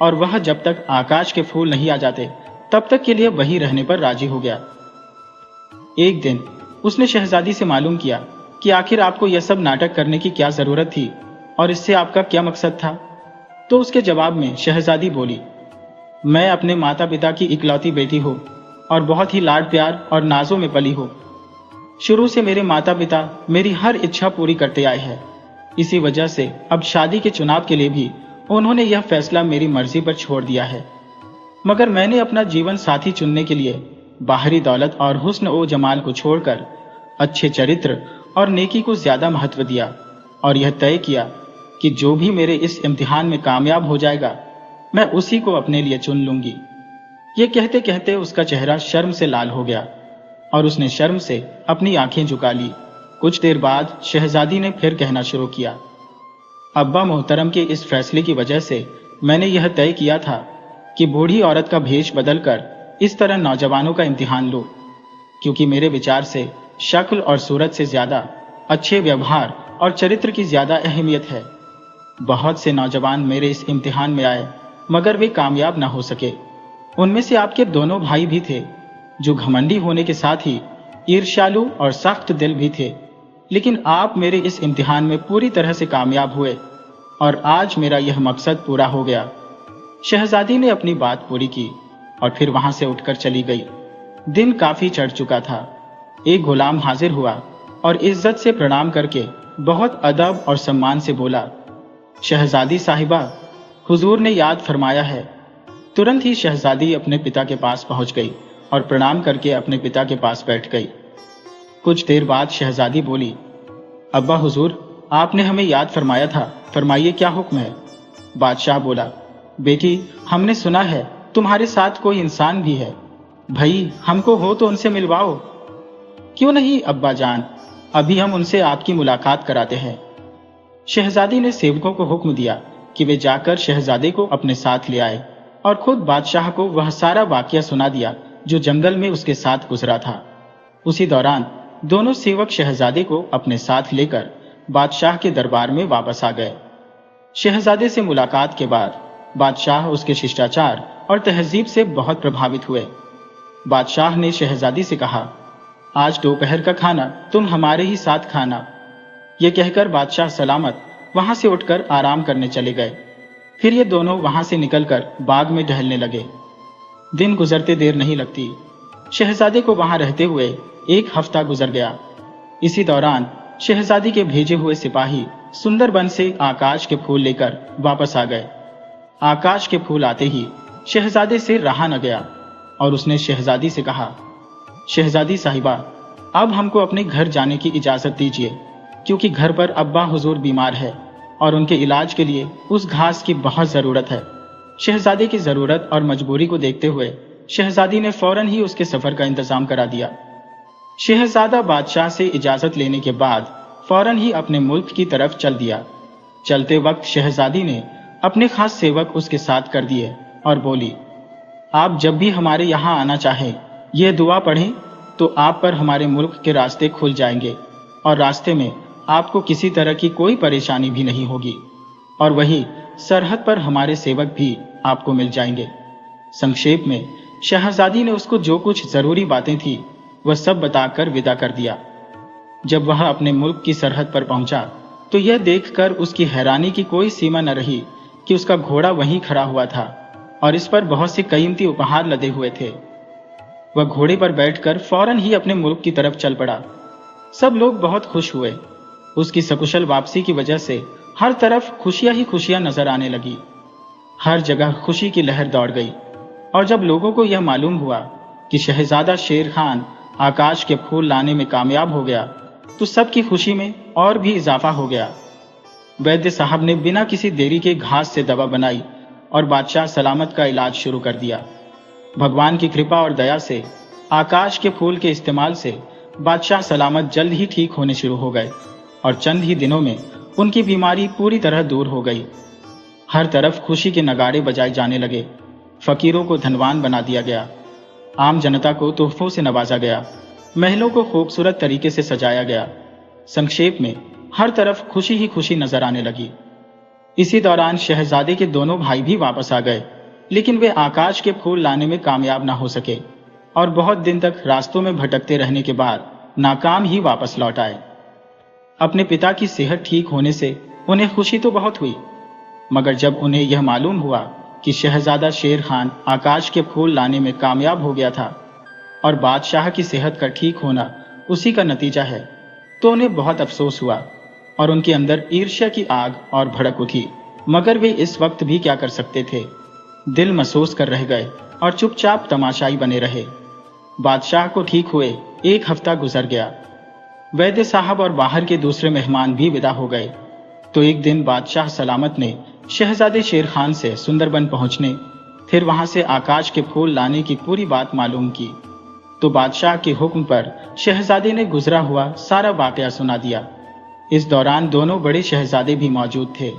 और वह जब तक आकाश के फूल नहीं आ जाते तब तक के लिए वहीं रहने पर राजी हो गया। एक दिन उसने शहजादी से मालूम किया कि आखिर आपको यह सब नाटक करने की क्या जरूरत थी और इससे आपका क्या मकसद था। तो उसके जवाब में शहजादी बोली, मैं अपने माता पिता की इकलौती बेटी हूँ और बहुत ही लाड प्यार और नाजों में पली हूँ। शुरू से मेरे माता पिता मेरी हर इच्छा पूरी करते आए हैं। इसी वजह से अब शादी के चुनाव के लिए भी उन्होंने यह फैसला मेरी मर्जी पर छोड़ दिया है। मगर मैंने अपना जीवन साथी चुनने के लिए बाहरी दौलत और हुस्न ओ जमाल को छोड़कर अच्छे चरित्र और नेकी को ज्यादा महत्व दिया और यह तय किया कि जो भी मेरे इस इम्तिहान में कामयाब हो जाएगा मैं उसी को अपने लिए चुन लूंगी। ये कहते कहते उसका चेहरा शर्म से लाल हो गया और उसने शर्म से अपनी आंखें झुका ली। कुछ देर बाद शहजादी ने फिर कहना शुरू किया, अब्बा मोहतरम के इस फैसले की वजह से मैंने यह तय किया था कि बूढ़ी औरत का भेष बदलकर इस तरह नौजवानों का इम्तिहान लो, क्योंकि मेरे विचार से शक्ल और सूरत से ज्यादा अच्छे व्यवहार और चरित्र की ज्यादा अहमियत है। बहुत से नौजवान मेरे इस इम्तिहान में आए मगर वे कामयाब न हो सके। उनमें से आपके दोनों भाई भी थे जो घमंडी होने के साथ ही ईर्ष्यालु और सख्त दिल भी थे, लेकिन आप मेरे इस इम्तिहान में पूरी तरह से कामयाब हुए और आज मेरा यह मकसद पूरा हो गया। शहजादी ने अपनी बात पूरी की और फिर वहां से उठकर चली गई। दिन काफी चढ़ चुका था। एक गुलाम हाजिर हुआ और इज्जत से प्रणाम करके बहुत अदब और सम्मान से बोला, शहजादी साहिबा, हुजूर ने याद फरमाया है। तुरंत ही शहजादी अपने पिता के पास पहुंच गई और प्रणाम करके अपने पिता के पास बैठ गई। कुछ देर बाद शहजादी बोली, अब्बा हुजूर, आपने हमें याद फरमाया था, फरमाइए क्या हुक्म है। बादशाह बोला, बेटी, हमने सुना है तुम्हारे साथ कोई इंसान भी है। भाई, हमको हो तो उनसे मिलवाओ। क्यों नहीं अब्बा जान, अभी हम उनसे आपकी मुलाकात कराते हैं। शहजादी ने सेवकों को हुक्म दिया कि वे जाकर शहजादे को अपने साथ ले आए और खुद बादशाह को वह सारा वाकया सुना दिया जो जंगल में उसके साथ गुजरा था। उसी दौरान दोनों सेवक शहजादे को अपने साथ लेकर बादशाह के दरबार में वापस आ गए। शहजादे से मुलाकात के बाद बादशाह उसके शिष्टाचार और तहजीब से बहुत प्रभावित हुए। बादशाह ने शहजादी से कहा, आज दोपहर का खाना तुम हमारे ही साथ खाना। यह कहकर बादशाह सलामत वहां से उठकर आराम करने चले गए। फिर ये दोनों वहां से निकलकर बाग में टहलने लगे। दिन गुजरते देर नहीं लगती। शहजादे को वहां रहते हुए 1 हफ्ता गुजर गया। इसी दौरान शहजादी के भेजे हुए सिपाही सुंदरबन से आकाश के फूल लेकर वापस आ गए। आकाश के फूल आते ही शहजादे से रहा न गया और उसने शहजादी से कहा, शहजादी साहिबा, अब हमको अपने घर जाने की इजाजत दीजिए, क्योंकि घर पर अब्बा हुजूर बीमार है और उनके इलाज के लिए उस घास की बहुत जरूरत है। शहजादे की जरूरत और मजबूरी को देखते हुए शहजादी ने फौरन ही उसके सफर का इंतजाम करा दिया। शहजादा बादशाह से इजाजत लेने के बाद फौरन ही अपने मुल्क की तरफ चल दिया। चलते वक्त शहजादी ने अपने खास सेवक उसके साथ कर दिए और बोली, आप जब भी हमारे यहाँ आना चाहें, यह दुआ पढ़ें तो आप पर हमारे मुल्क के रास्ते खुल जाएंगे और रास्ते में आपको किसी तरह की कोई परेशानी भी नहीं होगी, और वही सरहद पर हमारे सेवक भी आपको मिल जाएंगे। संक्षेप में शहजादी ने उसको जो कुछ जरूरी बातें थी वह सब बताकर विदा कर दिया। जब वह अपने मुल्क की सरहद पर पहुंचा तो यह देखकर उसकी हैरानी की कोई सीमा न रही कि उसका घोड़ा वहीं खड़ा हुआ था और इस पर बहुत से कीमती उपहार लदे हुए थे। वह घोड़े पर बैठकर फौरन ही अपने मुल्क की तरफ चल पड़ा। सब लोग बहुत खुश हुए। उसकी सकुशल वापसी की वजह से हर तरफ खुशियां ही खुशियां नजर आने लगी। हर जगह खुशी की लहर दौड़ गई और जब लोगों को यह मालूम हुआ कि शहजादा शेर खान आकाश के फूल लाने में कामयाब हो गया तो सबकी खुशी में और भी इजाफा हो गया। वैद्य साहब ने बिना किसी देरी के घास से दवा बनाई और बादशाह सलामत का इलाज शुरू कर दिया। भगवान की कृपा और दया से आकाश के फूल के इस्तेमाल से बादशाह सलामत जल्द ही ठीक होने शुरू हो गए और चंद ही दिनों में उनकी बीमारी पूरी तरह दूर हो गई। हर तरफ खुशी के नगाड़े बजाए जाने लगे। फकीरों को धनवान बना दिया गया, आम जनता को तोहफों से नवाजा गया, महलों को खूबसूरत तरीके से सजाया गया। संक्षेप में हर तरफ खुशी ही खुशी नजर आने लगी। इसी दौरान शहजादे के दोनों भाई भी वापस आ गए, लेकिन वे आकाश के फूल लाने में कामयाब ना हो सके और बहुत दिन तक रास्तों में भटकते रहने के बाद नाकाम ही वापस लौट आए। अपने पिता की सेहत ठीक होने से उन्हें खुशी तो बहुत हुई, मगर जब उन्हें यह मालूम हुआ कि शहजादा शेर खान आकाश के फूल लाने में कामयाब हो गया था और बादशाह की सेहत का ठीक होना उसी का नतीजा है, तो उन्हें बहुत अफसोस हुआ और उनके अंदर ईर्ष्या की आग और भड़क उठी। मगर वे इस वक्त भी क्या कर सकते थे। दिल महसूस कर रह गए और चुपचाप तमाशाई बने रहे। बादशाह को ठीक हुए 1 हफ्ता गुजर गया। वैद्य साहब और बाहर के दूसरे मेहमान भी विदा हो गए। तो एक दिन बादशाह सलामत ने शहजादे शेर खान से सुंदरबन पहुंचने, फिर वहां से आकाश के फूल लाने की पूरी बात मालूम की। तो बादशाह के हुक्म पर शहजादे ने गुजरा हुआ सारा वाकया सुना दिया। इस दौरान दोनों बड़े शहजादे भी मौजूद थे।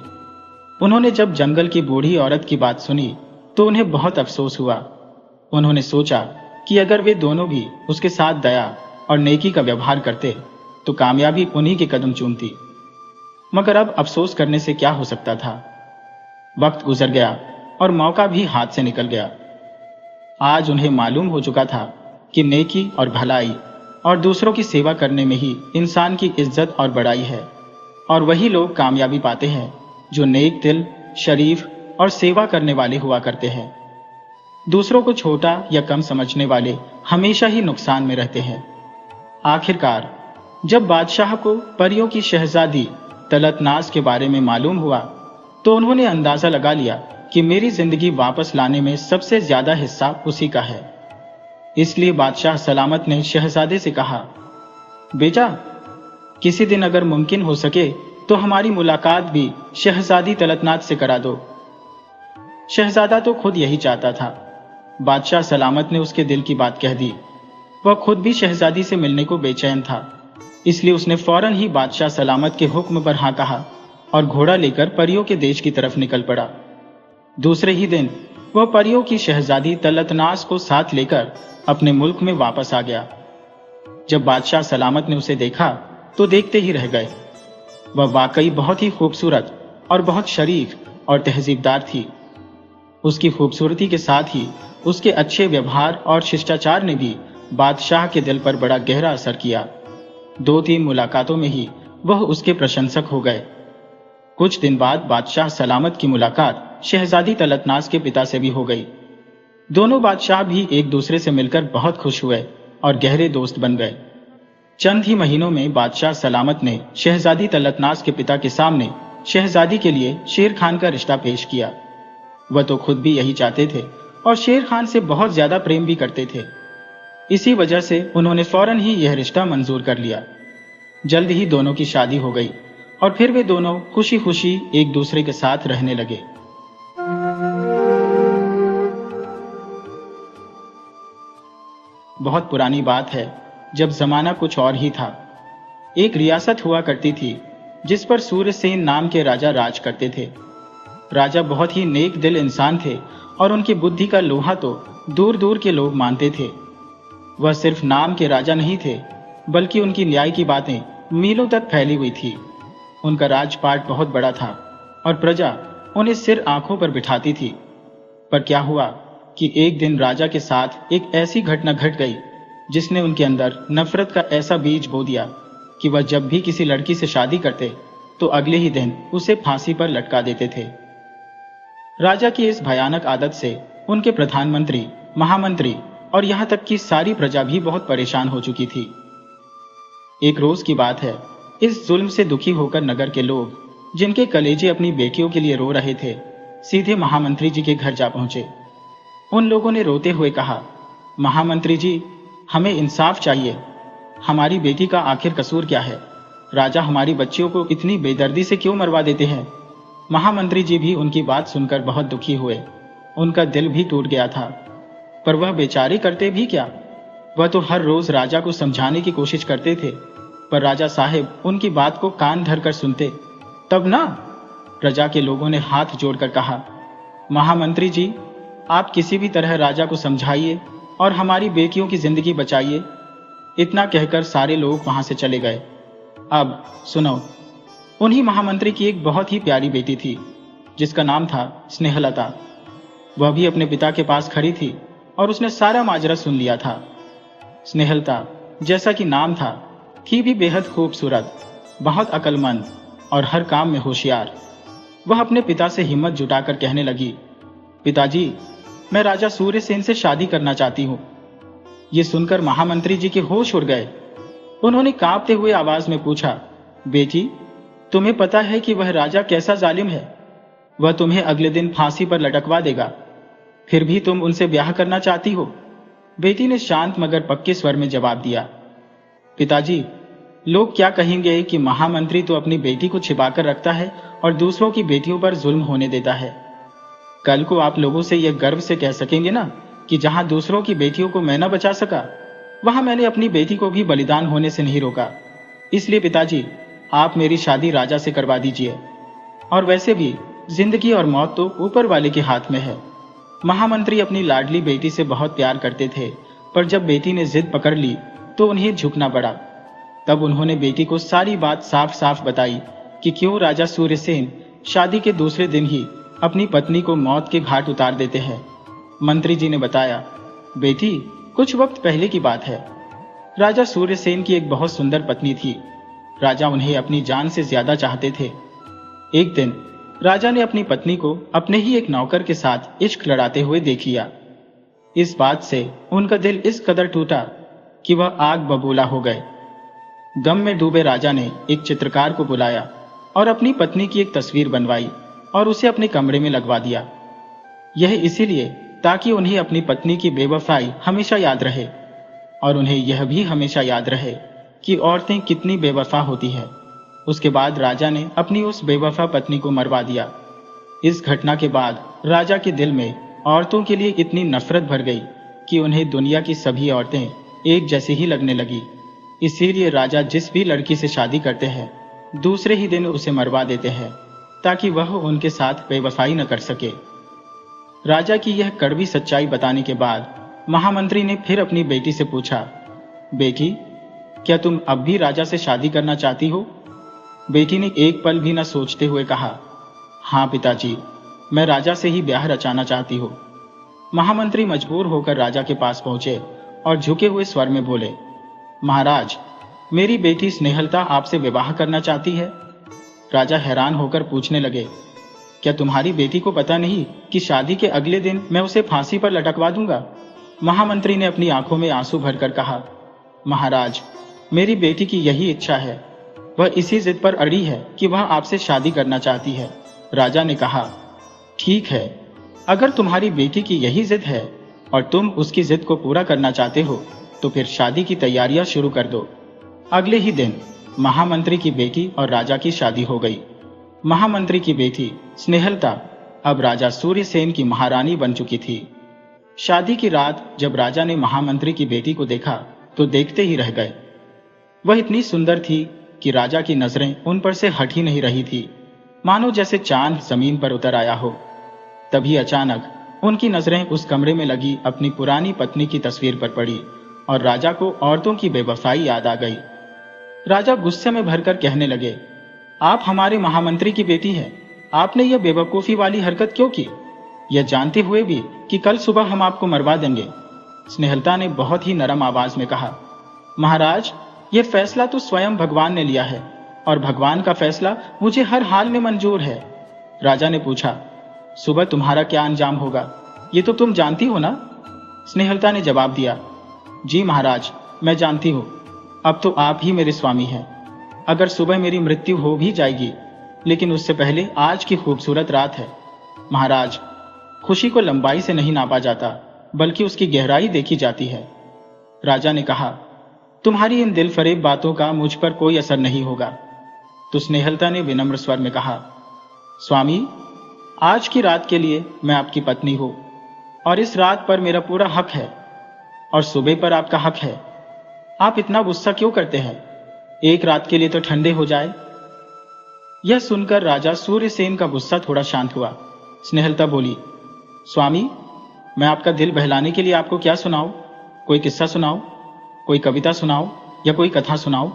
उन्होंने जब जंगल की बूढ़ी औरत की बात सुनी तो उन्हें बहुत अफसोस हुआ। उन्होंने सोचा कि अगर वे दोनों भी उसके साथ दया और नेकी का व्यवहार करते तो कामयाबी उन्हीं के कदम चूमती। मगर अब अफसोस करने से क्या हो सकता था। वक्त गुजर गया और मौका भी हाथ से निकल गया। आज उन्हें मालूम हो चुका था कि नेकी और भलाई और दूसरों की सेवा करने में ही इंसान की इज्जत और बड़ाई है, और वही लोग कामयाबी पाते हैं जो नेक दिल, शरीफ और सेवा करने वाले हुआ करते हैं। दूसरों को छोटा या कम समझने वाले हमेशा ही नुकसान में रहते हैं। आखिरकार जब बादशाह को परियों की शहजादी तलतनास के बारे में मालूम हुआ तो उन्होंने अंदाजा लगा लिया कि मेरी जिंदगी वापस लाने में सबसे ज्यादा हिस्सा उसी का है। इसलिए बादशाह सलामत ने शहजादे से कहा, बेटा, किसी दिन अगर मुमकिन हो सके तो हमारी मुलाकात भी शहजादी तलतनास से करा दो। शहजादा तो खुद यही चाहता था। बादशाह सलामत ने उसके दिल की बात कह दी। वह खुद भी शहजादी से मिलने को बेचैन था, इसलिए उसने फौरन ही बादशाह सलामत के हुक्म पर हाँ कहा और घोड़ा लेकर परियों के देश की तरफ निकल पड़ा। दूसरे ही दिन वह परियों की शहजादी तलतनास को साथ लेकर अपने मुल्क में वापस आ गया। जब बादशाह सलामत ने उसे देखा तो देखते ही रह गए। वह वाकई बहुत ही खूबसूरत और बहुत शरीफ और तहजीबदार थी। उसकी खूबसूरती के साथ ही उसके अच्छे व्यवहार और शिष्टाचार ने भी बादशाह के दिल पर बड़ा गहरा असर किया। 2-3 मुलाकातों में ही वह उसके प्रशंसक हो गए। कुछ दिन बाद बादशाह सलामत की मुलाकात शहजादी तलतनास के पिता से भी हो गई। दोनों बादशाह भी एक दूसरे से मिलकर बहुत खुश हुए और गहरे दोस्त बन गए। चंद ही महीनों में बादशाह सलामत ने शहजादी तलतनास के पिता के सामने शहजादी के लिए शेर खान का रिश्ता पेश किया। वह तो खुद भी यही चाहते थे और शेर खान से बहुत ज्यादा प्रेम भी करते थे। इसी वजह से उन्होंने फौरन ही यह रिश्ता मंजूर कर लिया। जल्द ही दोनों की शादी हो गई और फिर वे दोनों खुशी खुशी एक दूसरे के साथ रहने लगे। बहुत पुरानी बात है, जब जमाना कुछ और ही था। एक रियासत हुआ करती थी जिस पर सूर्यसेन नाम के राजा राज करते थे। राजा बहुत ही नेक दिल इंसान थे और उनकी बुद्धि का लोहा तो दूर दूर के लोग मानते थे। वह सिर्फ नाम के राजा नहीं थे, बल्कि उनकी न्याय की बातें मीलों तक फैली हुई थी। उनका राजपाट बहुत बड़ा था और प्रजा उन्हें सिर आंखों पर बिठाती थी। पर क्या हुआ कि एक दिन राजा के साथ एक ऐसी घटना घट गई जिसने उनके अंदर नफरत का ऐसा बीज बो दिया कि वह जब भी किसी लड़की से शादी करते तो अगले ही दिन उसे फांसी पर लटका देते थे। राजा की इस भयानक आदत से उनके प्रधानमंत्री, महामंत्री और यहां तक कि सारी प्रजा भी बहुत परेशान हो चुकी थी। एक रोज की बात है, इस जुल्म से दुखी होकर नगर के लोग, जिनके कलेजे अपनी बेटियों के लिए रो रहे थे, सीधे महामंत्री जी के घर जा पहुंचे। उन लोगों ने रोते हुए कहा, महामंत्री जी, हमें इंसाफ चाहिए। हमारी बेटी का आखिर कसूर क्या है? राजा हमारी बच्चियों को इतनी बेदर्दी से क्यों मरवा देते हैं? महामंत्री जी भी उनकी बात सुनकर बहुत दुखी हुए। उनका दिल भी टूट गया था। पर वह बेचारे करते भी क्या? वह तो हर रोज राजा को समझाने की कोशिश करते थे, पर राजा साहेब उनकी बात को कान धर कर सुनते तब ना। प्रजा के लोगों ने हाथ जोड़कर कहा, महामंत्री जी, आप किसी भी तरह राजा को समझाइए और हमारी बेटियों की जिंदगी बचाइए। इतना कहकर सारे लोग वहां से चले गए। अब सुनो, उन्हीं महामंत्री की एक बहुत ही प्यारी बेटी थी जिसका नाम था स्नेहलता। वह भी अपने पिता के पास खड़ी थी और उसने सारा माजरा सुन लिया था। स्नेहलता, जैसा कि नाम था, थी भी बेहद खूबसूरत, बहुत अक्लमंद और हर काम में होशियार। वह अपने पिता से हिम्मत जुटाकर कहने लगी, पिताजी, मैं राजा सूर्यसेन से शादी करना चाहती हूँ। ये सुनकर महामंत्री जी के होश उड़ गए। उन्होंने कांपते हुए आवाज में पूछा, बेटी, तुम्हें पता है कि वह राजा कैसा जालिम है? वह तुम्हें अगले दिन फांसी पर लटकवा देगा, फिर भी तुम उनसे ब्याह करना चाहती हो? बेटी ने शांत मगर पक्के स्वर में जवाब दिया, पिताजी, लोग क्या कहेंगे कि महामंत्री तो अपनी बेटी को छिपाकर रखता है और दूसरों की बेटियों पर जुल्म होने देता है। कल को आप लोगों से यह गर्व से कह सकेंगे ना कि जहां दूसरों की बेटियों को मैं न बचा सका, वहां मैंने अपनी बेटी को भी बलिदान होने से नहीं रोका। इसलिए पिताजी, आप मेरी शादी राजा से करवा दीजिए। और वैसे भी जिंदगी और मौत तो ऊपर वाले के हाथ में है। महामंत्री अपनी लाडली बेटी से बहुत प्यार करते थे, पर जब बेटी ने जिद पकड़ ली तो उन्हें झुकना पड़ा। तब उन्होंने बेटी को सारी बात साफ साफ बताई कि क्यों राजा सूर्यसेन शादी के दूसरे दिन ही अपनी पत्नी को मौत के घाट उतार देते हैं। मंत्री जी ने बताया, बेटी, कुछ वक्त पहले की बात है। राजा सूर्यसेन की एक बहुत सुंदर पत्नी थी। राजा उन्हें अपनी जान से ज्यादा चाहते थे। एक दिन राजा ने अपनी पत्नी को अपने ही एक नौकर के साथ इश्क लड़ाते हुए देख लिया। इस बात से उनका दिल इस कदर टूटा कि वह आग बबूला हो गए। गम में डूबे राजा ने एक चित्रकार को बुलाया और अपनी पत्नी की एक तस्वीर बनवाई और उसे अपने कमरे में लगवा दिया। यह इसीलिए ताकि उन्हें अपनी पत्नी की बेवफाई हमेशा याद रहे और उन्हें यह भी हमेशा याद रहे कि औरतें कितनी बेवफा होती है। उसके बाद राजा ने अपनी उस बेवफा पत्नी को मरवा दिया। इस घटना के बाद राजा के दिल में औरतों के लिए इतनी नफरत भर गई कि उन्हें दुनिया की सभी औरतें एक जैसी ही लगने लगी। इसीलिए राजा जिस भी लड़की से शादी करते हैं, दूसरे ही दिन उसे मरवा देते हैं ताकि वह उनके साथ बेवफाई न कर सके। राजा की यह कड़वी सच्चाई बताने के बाद महामंत्री ने फिर अपनी बेटी से पूछा, बेटी, क्या तुम अब भी राजा से शादी करना चाहती हो? बेटी ने एक पल भी न सोचते हुए कहा, हाँ पिताजी, मैं राजा से ही ब्याह रचाना चाहती हूँ। महामंत्री मजबूर होकर राजा के पास पहुंचे और झुके हुए स्वर में बोले, महाराज, मेरी बेटी स्नेहलता आपसे विवाह करना चाहती है। राजा हैरान होकर पूछने लगे, क्या तुम्हारी बेटी को पता नहीं कि शादी के अगले दिन मैं उसे फांसी पर लटकवा दूंगा? महामंत्री ने अपनी आंखों में आंसू भरकर कहा, महाराज, मेरी बेटी की यही इच्छा है। वह इसी जिद पर अड़ी है कि वह आपसे शादी करना चाहती है। राजा ने कहा, ठीक है, अगर तुम्हारी बेटी की यही जिद है और तुम उसकी जिद को पूरा करना चाहते हो तो फिर शादी की तैयारियां शुरू कर दो। अगले ही दिन महामंत्री की बेटी और राजा की शादी हो गई। महामंत्री की बेटी स्नेहलता अब राजा सूर्यसेन की महारानी बन चुकी थी। शादी की रात जब राजा ने महामंत्री की बेटी को देखा तो देखते ही रह गए। वह इतनी सुंदर थी कि राजा की नजरें उन पर से हट ही नहीं रही थी, मानो जैसे चांद जमीन पर उतर आया हो। तभी अचानक उनकी नजरें उस कमरे में लगी अपनी पुरानी पत्नी की तस्वीर पर पड़ी और राजा को औरतों की बेवफाई याद आ गई। राजा गुस्से में भरकर कहने लगे, आप हमारे महामंत्री की बेटी हैं, आपने यह बेवकूफी वाली हरकत क्यों की, यह जानते हुए भी कि कल सुबह हम आपको मरवा देंगे। स्नेहलता ने बहुत ही नरम आवाज में कहा, महाराज, यह फैसला तो स्वयं भगवान ने लिया है और भगवान का फैसला मुझे हर हाल में मंजूर है। राजा ने पूछा, सुबह तुम्हारा क्या अंजाम होगा, ये तो तुम जानती हो ना? स्नेहलता ने जवाब दिया, जी महाराज, मैं जानती हूँ। अब तो आप ही मेरे स्वामी हैं। अगर सुबह मेरी मृत्यु हो भी जाएगी, लेकिन उससे पहले आज की खूबसूरत रात है। महाराज, खुशी को लंबाई से नहीं नापा जाता, बल्कि उसकी गहराई देखी जाती है। राजा ने कहा, तुम्हारी इन दिल फरेब बातों का मुझ पर कोई असर नहीं होगा। तो स्नेहलता ने विनम्र स्वर में कहा, स्वामी, आज की रात के लिए मैं आपकी पत्नी हूं और इस रात पर मेरा पूरा हक है और सुबह पर आपका हक है। आप इतना गुस्सा क्यों करते हैं? एक रात के लिए तो ठंडे हो जाए। यह सुनकर राजा सूर्यसेन का गुस्सा थोड़ा शांत हुआ। स्नेहलता बोली, स्वामी, मैं आपका दिल बहलाने के लिए आपको क्या सुनाऊं? कोई किस्सा सुनाओ, कोई कविता सुनाओ या कोई कथा सुनाओ।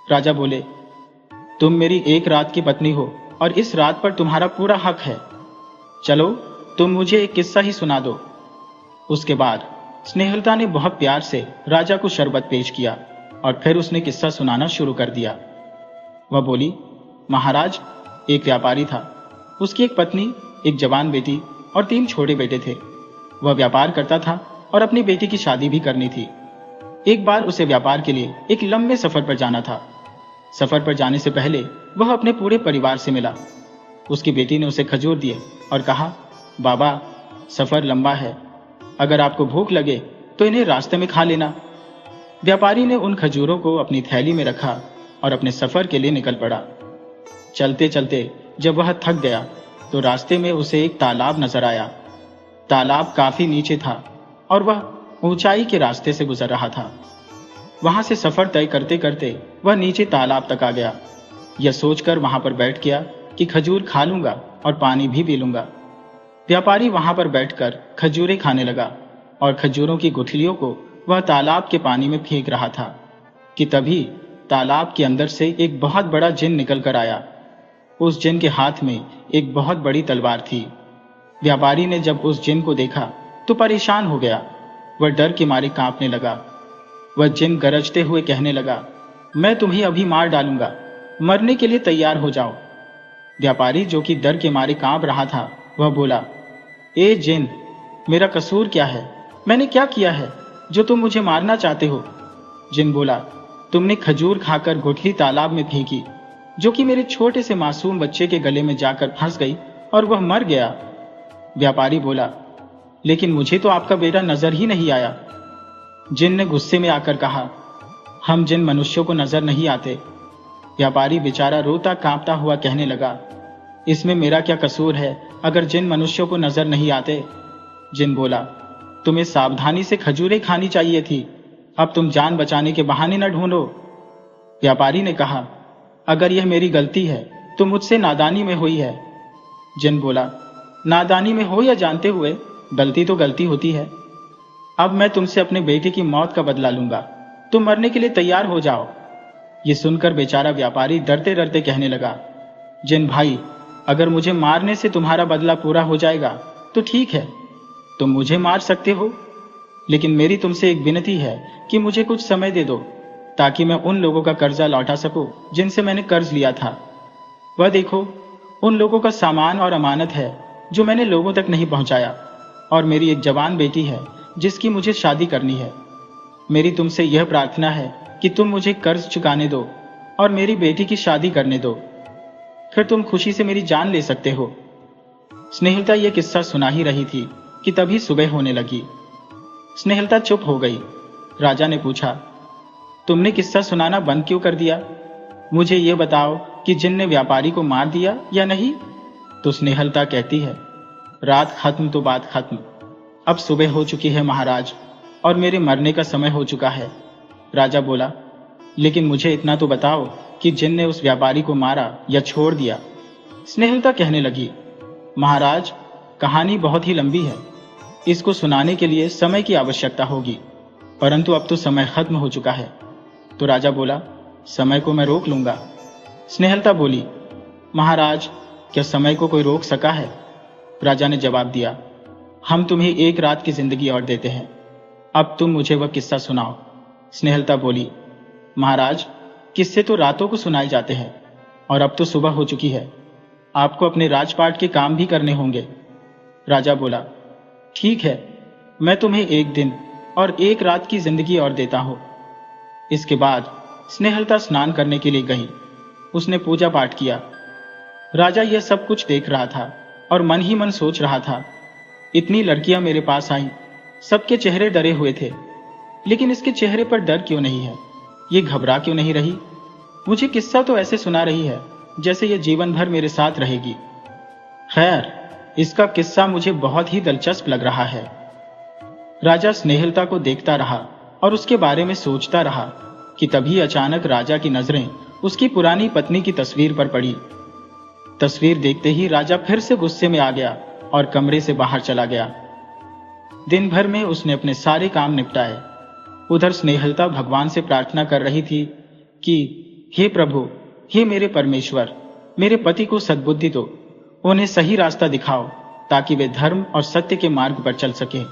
राजा बोले, तुम मेरी एक रात की पत्नी हो और इस रात पर तुम्हारा पूरा हक है। चलो, तुम मुझे एक किस्सा ही सुना दो। उसके बाद स्नेहलता ने बहुत प्यार से राजा को शरबत पेश किया और फिर उसने किस्सा सुनाना शुरू कर दिया। वह बोली, महाराज, एक व्यापारी था। उसकी एक पत्नी, एक जवान बेटी और 3 छोटे बेटे थे। वह व्यापार करता था और अपनी बेटी की शादी भी करनी थी। एक बार उसे व्यापार के लिए एक लंबे सफर पर जाना था। सफर पर जाने से पहले वह अपने पूरे परिवार से मिला। उसकी बेटी ने उसे खजूर दिए और कहा, बाबा, सफर लंबा है, अगर आपको भूख लगे तो इन्हें रास्ते में खा लेना। व्यापारी ने उन खजूरों को अपनी थैली में रखा और अपने सफर के लिए निकल पड़ा। चलते चलते जब वह थक गया तो रास्ते में उसे एक तालाब नजर आया। तालाब काफी नीचे था और वह ऊंचाई के रास्ते से गुजर रहा था। वहां से सफर तय करते करते वह नीचे तालाब तक आ गया। यह सोचकर वहां पर बैठ गया कि खजूर खा लूंगा और पानी भी पी लूंगा। व्यापारी वहां पर बैठकर खजूरें खाने लगा और खजूरों की गुठलियों को वह तालाब के पानी में फेंक रहा था कि तभी तालाब के अंदर से एक बहुत बड़ा जिन निकल कर आया। उस जिन के हाथ में एक बहुत बड़ी तलवार थी। व्यापारी ने जब उस जिन को देखा तो परेशान हो गया। वह डर के मारे कांपने लगा। वह जिन गरजते हुए कहने लगा, मैं तुम्हें अभी मार डालूंगा, मरने के लिए तैयार हो जाओ। व्यापारी, जो कि डर के मारे कांप रहा था, वह बोला, ए जिन, मेरा कसूर क्या है? मैंने क्या किया है जो तुम मुझे मारना चाहते हो? जिन बोला, तुमने खजूर खाकर गुठली तालाब में फेंकी, जो कि मेरे छोटे से मासूम बच्चे के गले में जाकर फंस गई और वह मर गया। व्यापारी बोला, लेकिन मुझे तो आपका बेटा नजर ही नहीं आया। जिन ने गुस्से में आकर कहा, हम जिन मनुष्यों को नजर नहीं आते। व्यापारी बेचारा रोता कांपता हुआ कहने लगा, इसमें मेरा क्या कसूर है अगर जिन मनुष्यों को नजर नहीं आते? जिन बोला, तुम्हें सावधानी से खजूरें खानी चाहिए थी, अब तुम जान बचाने के बहाने न ढूंढो। व्यापारी ने कहा, अगर यह मेरी गलती है तो मुझसे नादानी में हुई है। जिन बोला, नादानी में हो या जानते हुए, गलती तो गलती होती है। अब मैं तुमसे अपने बेटे की मौत का बदला लूंगा, तुम मरने के लिए तैयार हो जाओ। ये सुनकर बेचारा व्यापारी डरते डरते कहने लगा, जिन भाई, अगर मुझे मारने से तुम्हारा बदला पूरा हो जाएगा तो ठीक है, तुम मुझे मार सकते हो, लेकिन मेरी तुमसे एक विनती है कि मुझे कुछ समय दे दो ताकि मैं उन लोगों का कर्जा लौटा सकूं जिनसे मैंने कर्ज लिया था। वह देखो, उन लोगों का सामान और अमानत है जो मैंने लोगों तक नहीं पहुंचाया, और मेरी एक जवान बेटी है जिसकी मुझे शादी करनी है। मेरी तुमसे यह प्रार्थना है कि तुम मुझे कर्ज चुकाने दो और मेरी बेटी की शादी करने दो, फिर तुम खुशी से मेरी जान ले सकते हो। स्नेहलता यह किस्सा सुना ही रही थी कि तभी सुबह होने लगी। स्नेहलता चुप हो गई। राजा ने पूछा, तुमने किस्सा सुनाना बंद क्यों कर दिया? मुझे यह बताओ कि जिन ने व्यापारी को मार दिया या नहीं? तो स्नेहलता कहती है, रात खत्म तो बात खत्म। अब सुबह हो चुकी है महाराज, और मेरे मरने का समय हो चुका है। राजा बोला, लेकिन मुझे इतना तो बताओ कि जिन ने उस व्यापारी को मारा या छोड़ दिया? स्नेहलता कहने लगी, महाराज, कहानी बहुत ही लंबी है। इसको सुनाने के लिए समय की आवश्यकता होगी, परंतु अब तो समय खत्म हो चुका है। तो राजा बोला, समय को मैं रोक लूंगा। स्नेहलता बोली, महाराज, क्या समय को कोई रोक सका है? राजा ने जवाब दिया, हम तुम्हें एक रात की जिंदगी और देते हैं। अब तुम मुझे वह किस्सा सुनाओ। स्नेहलता बोली, महाराज, किस्से तो रातों को सुनाए जाते हैं, और अब तो सुबह हो चुकी है। आपको अपने राजपाट के काम भी करने होंगे। राजा बोला, ठीक है, मैं तुम्हें एक दिन और एक रात की जिंदगी और देता हूं। इसके बाद स्नेहलता स्नान करने के लिए गई। उसने पूजा पाठ किया। राजा यह सब कुछ देख रहा था और मन ही मन सोच रहा था, इतनी लड़कियां मेरे पास आईं, सबके चेहरे डरे हुए थे, लेकिन इसके चेहरे पर डर क्यों नहीं है? ये घबरा क्यों नहीं रही? मुझे किस्सा तो ऐसे सुना रही है जैसे ये जीवन भर मेरे साथ रहेगी। खैर, इसका किस्सा मुझे बहुत ही दिलचस्प लग रहा है। राजा स्नेहलता को देखता रहा और उसके बारे में सोचता रहा कि तभी अचानक राजा की नजरें उसकी पुरानी पत्नी की तस्वीर पर पड़ी। तस्वीर देखते ही राजा फिर से गुस्से में आ गया और कमरे से बाहर चला गया। दिन भर में उसने अपने सारे काम निपटाए। उधर स्नेहलता भगवान से प्रार्थना कर रही थी कि हे प्रभु, हे मेरे परमेश्वर, मेरे पति को सद्बुद्धि दो, उन्हें सही रास्ता दिखाओ ताकि वे धर्म और सत्य के मार्ग पर चल सके।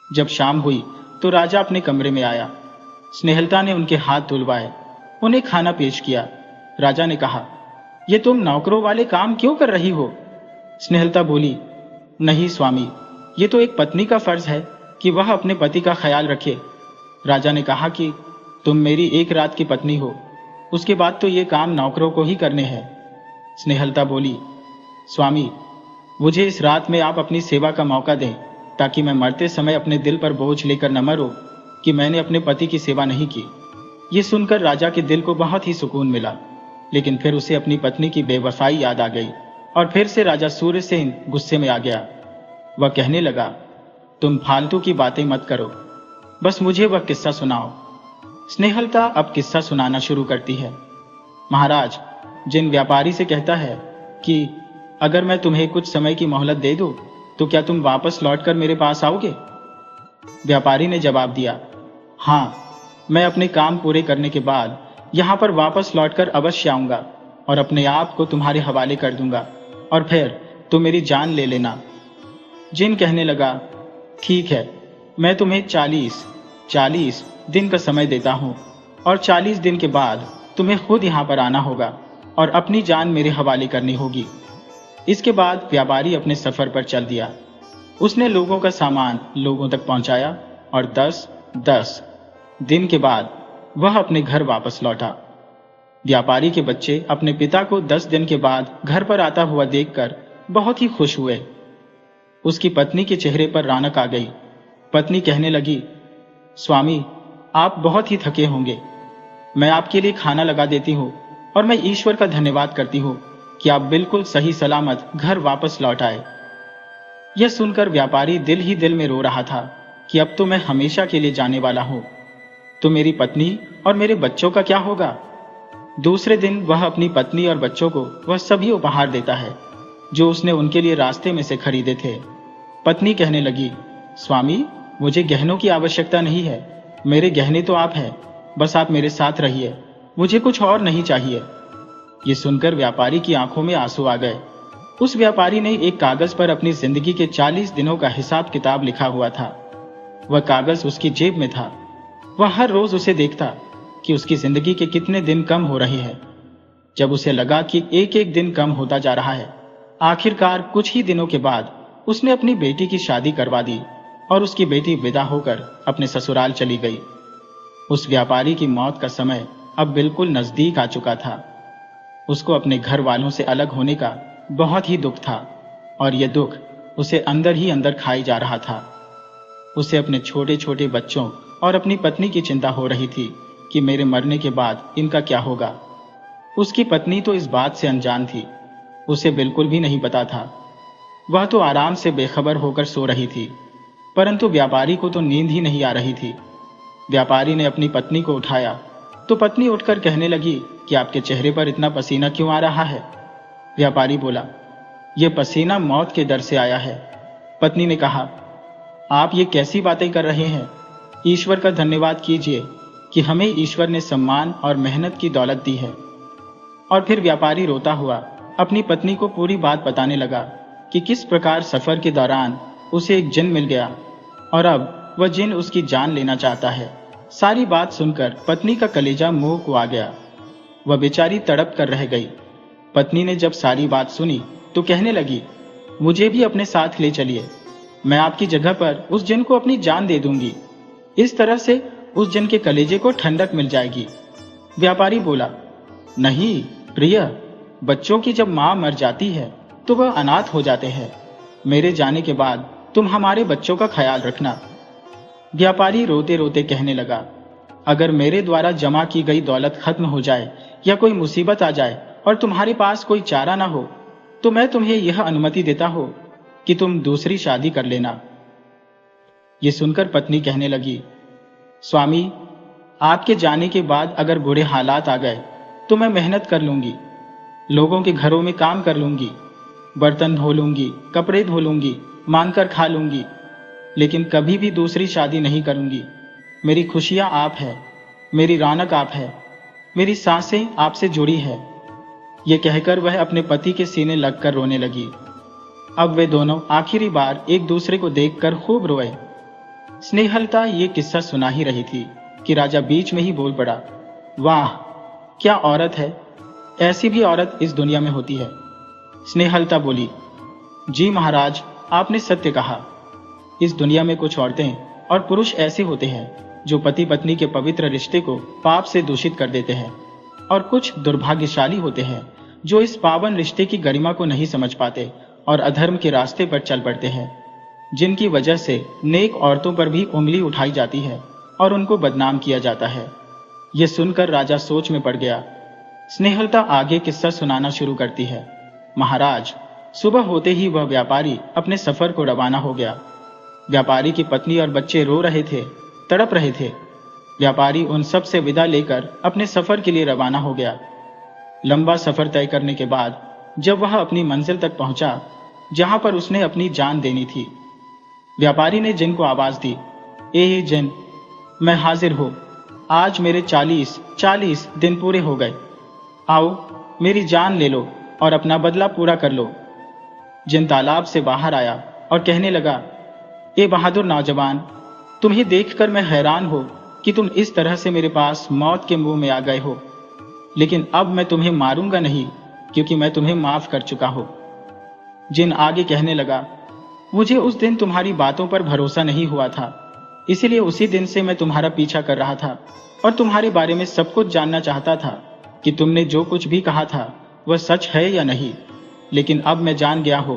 जब शाम हुई तो राजा अपने कमरे में आया। स्नेहलता ने उनके हाथ धुलवाए, उन्हें खाना पेश किया। राजा ने कहा, ये तुम नौकरों वाले काम क्यों कर रही हो? स्नेहलता बोली, नहीं स्वामी, ये तो एक पत्नी का फर्ज है कि वह अपने पति का ख्याल रखे। राजा ने कहा कि तुम मेरी एक रात की पत्नी हो, उसके बाद तो ये काम नौकरों को ही करने हैं। स्नेहलता बोली, स्वामी, मुझे इस रात में आप अपनी सेवा का मौका दें ताकि मैं मरते समय अपने दिल पर बोझ लेकर न मरूं कि मैंने अपने पति की सेवा नहीं की। ये सुनकर राजा के दिल को बहुत ही सुकून मिला, लेकिन फिर उसे अपनी पत्नी की बेवफाई याद आ गई और फिर से राजा सूर्यसेन गुस्से में आ गया। वह कहने लगा, तुम फालतू की बातें मत करो, बस मुझे वह किस्सा सुनाओ। स्नेहलता अब किस्सा सुनाना शुरू करती है। महाराज, जिन व्यापारी से कहता है कि अगर मैं तुम्हें कुछ समय की मोहलत दे दूं तो क्या तुम वापस लौटकर मेरे पास आओगे? व्यापारी ने जवाब दिया, हाँ, मैं अपने काम पूरे करने के बाद यहां पर वापस लौटकर अवश्य आऊंगा और अपने आप को तुम्हारे हवाले कर दूंगा, और फिर तुम मेरी जान ले लेना। जिन कहने लगा, ठीक है, मैं तुम्हें 40 दिन का समय देता हूं, और 40 दिन के बाद तुम्हें खुद यहां पर आना होगा और अपनी जान मेरे हवाले करनी होगी। इसके बाद व्यापारी अपने सफर पर चल दिया। उसने लोगों का सामान लोगों तक पहुंचाया और 10 दिन के बाद वह अपने घर वापस लौटा। व्यापारी के बच्चे अपने पिता को 10 दिन के बाद घर पर आता हुआ देखकर बहुत ही खुश हुए। उसकी पत्नी के चेहरे पर रौनक आ गई। पत्नी कहने लगी, स्वामी, आप बहुत ही थके होंगे, मैं आपके लिए खाना लगा देती हूँ और मैं ईश्वर का धन्यवाद करती हूँ कि आप बिल्कुल सही सलामत घर वापस लौट आए। यह सुनकर व्यापारी दिल ही दिल में रो रहा था कि अब तो मैं हमेशा के लिए जाने वाला हूँ, तो मेरी पत्नी और मेरे बच्चों का क्या होगा? दूसरे दिन वह अपनी पत्नी और बच्चों को वह सभी उपहार देता है जो उसने उनके लिए रास्ते में से खरीदे थे। पत्नी कहने लगी, स्वामी, मुझे गहनों की आवश्यकता नहीं है, मेरे गहने तो आप हैं, बस आप मेरे साथ रहिए, मुझे कुछ और नहीं चाहिए। ये सुनकर व्यापारी की आंखों में आंसू आ गए। उस व्यापारी ने एक कागज पर अपनी जिंदगी के 40 दिनों का हिसाब किताब लिखा हुआ था। वह कागज उसकी जेब में था। वह हर रोज उसे देखता कि उसकी जिंदगी के कितने दिन कम हो रहे हैं। जब उसे लगा कि एक एक दिन कम होता जा रहा है, आखिरकार कुछ ही दिनों के बाद उसने अपनी बेटी की शादी करवा दी और उसकी बेटी विदा होकर अपने ससुराल चली गई। उस व्यापारी की मौत का समय अब बिल्कुल नजदीक आ चुका था। उसको अपने घर वालों से अलग होने का बहुत ही दुख था और यह दुख उसे अंदर ही अंदर खाई जा रहा था। उसे अपने छोटे छोटे बच्चों और अपनी पत्नी की चिंता हो रही थी कि मेरे मरने के बाद इनका क्या होगा। उसकी पत्नी तो इस बात से अनजान थी, उसे बिल्कुल भी नहीं पता था। वह तो आराम से बेखबर होकर सो रही थी, परंतु व्यापारी को तो नींद ही नहीं आ रही थी। व्यापारी ने अपनी पत्नी को उठाया तो पत्नी उठकर कहने लगी कि आपके चेहरे पर इतना पसीना क्यों आ रहा है। व्यापारी बोला, यह पसीना मौत के डर से आया है। पत्नी ने कहा, आप ये कैसी बातें कर रहे हैं? ईश्वर का धन्यवाद कीजिए कि हमें ईश्वर ने सम्मान और मेहनत की दौलत दी है। और फिर व्यापारी रोता हुआ अपनी पत्नी को पूरी बात बताने लगा कि किस प्रकार सफर के दौरान उसे एक जिन मिल गया और अब वह जिन उसकी जान लेना चाहता है। सारी बात सुनकर पत्नी का कलेजा मुंह को आ गया। वह बेचारी तड़प कर रह गई। पत्नी ने जब सारी बात सुनी तो कहने लगी, मुझे भी अपने साथ ले चलिए, मैं आपकी जगह पर उस जिन को अपनी जान दे दूंगी। इस तरह से उस जिन के कलेजे को ठंडक मिल जाएगी। व्यापारी बोला, नहीं प्रिय, बच्चों की जब मां मर जाती है तो वह अनाथ हो जाते हैं। मेरे जाने के बाद तुम हमारे बच्चों का ख्याल रखना। व्यापारी रोते रोते कहने लगा, अगर मेरे द्वारा जमा की गई दौलत खत्म हो जाए या कोई मुसीबत आ जाए और तुम्हारे पास कोई चारा ना हो तो मैं तुम्हें यह अनुमति देता हो कि तुम दूसरी शादी कर लेना। ये सुनकर पत्नी कहने लगी, स्वामी, आपके जाने के बाद अगर बुरे हालात आ गए तो मैं मेहनत कर लूंगी, लोगों के घरों में काम कर लूंगी, बर्तन धो लूंगी, कपड़े धो लूंगी, मांगकर खा लूंगी, लेकिन कभी भी दूसरी शादी नहीं करूंगी। मेरी खुशियां आप है, मेरी रौनक आप है, मेरी सांसें आपसे जुड़ी है। ये कहकर वह अपने पति के सीने लगकर रोने लगी। अब वे दोनों आखिरी बार एक दूसरे को देखकर खूब रोए। स्नेहलता ये किस्सा सुना ही रही थी कि राजा बीच में ही बोल पड़ा, वाह क्या औरत है, ऐसी भी औरत इस दुनिया में होती है। स्नेहलता बोली, जी महाराज, आपने सत्य कहा। इस दुनिया में कुछ औरतें और पुरुष ऐसे होते हैं जो पति पत्नी के पवित्र रिश्ते को पाप से दूषित कर देते हैं, और कुछ दुर्भाग्यशाली होते हैं जो इस पावन रिश्ते की गरिमा को नहीं समझ पाते और अधर्म के रास्ते पर चल पड़ते हैं, जिनकी वजह से नेक औरतों पर भी उंगली उठाई जाती है और उनको बदनाम किया जाता है। यह सुनकर राजा सोच में पड़ गया। स्नेहलता आगे किस्सा सुनाना शुरू करती है। महाराज, सुबह होते ही वह व्यापारी अपने सफर को रवाना हो गया। व्यापारी की पत्नी और बच्चे रो रहे थे, तड़प रहे थे। व्यापारी उन सब से विदा लेकर अपने सफर के लिए रवाना हो गया। लंबा सफर तय करने के बाद जब वह अपनी मंजिल तक पहुंचा जहां पर उसने अपनी जान देनी थी, व्यापारी ने जिन को आवाज दी, ए जिन, मैं हाजिर हूं। आज मेरे 40 दिन पूरे हो गए। आओ मेरी जान ले लो और अपना बदला पूरा कर लो। जिन तालाब से बाहर आया और कहने लगा, ए बहादुर नौजवान, तुम्हें देखकर मैं हैरान हो कि तुम इस तरह से मेरे पास मौत के मुंह में आ गए हो, लेकिन अब मैं तुम्हें मारूंगा नहीं क्योंकि मैं तुम्हें माफ कर चुका हूं। जिन आगे कहने लगा, मुझे उस दिन तुम्हारी बातों पर भरोसा नहीं हुआ था, इसीलिए उसी दिन से मैं तुम्हारा पीछा कर रहा था और तुम्हारे बारे में सब कुछ जानना चाहता था कि तुमने जो कुछ भी कहा था वह सच है या नहीं। लेकिन अब मैं जान गया हूं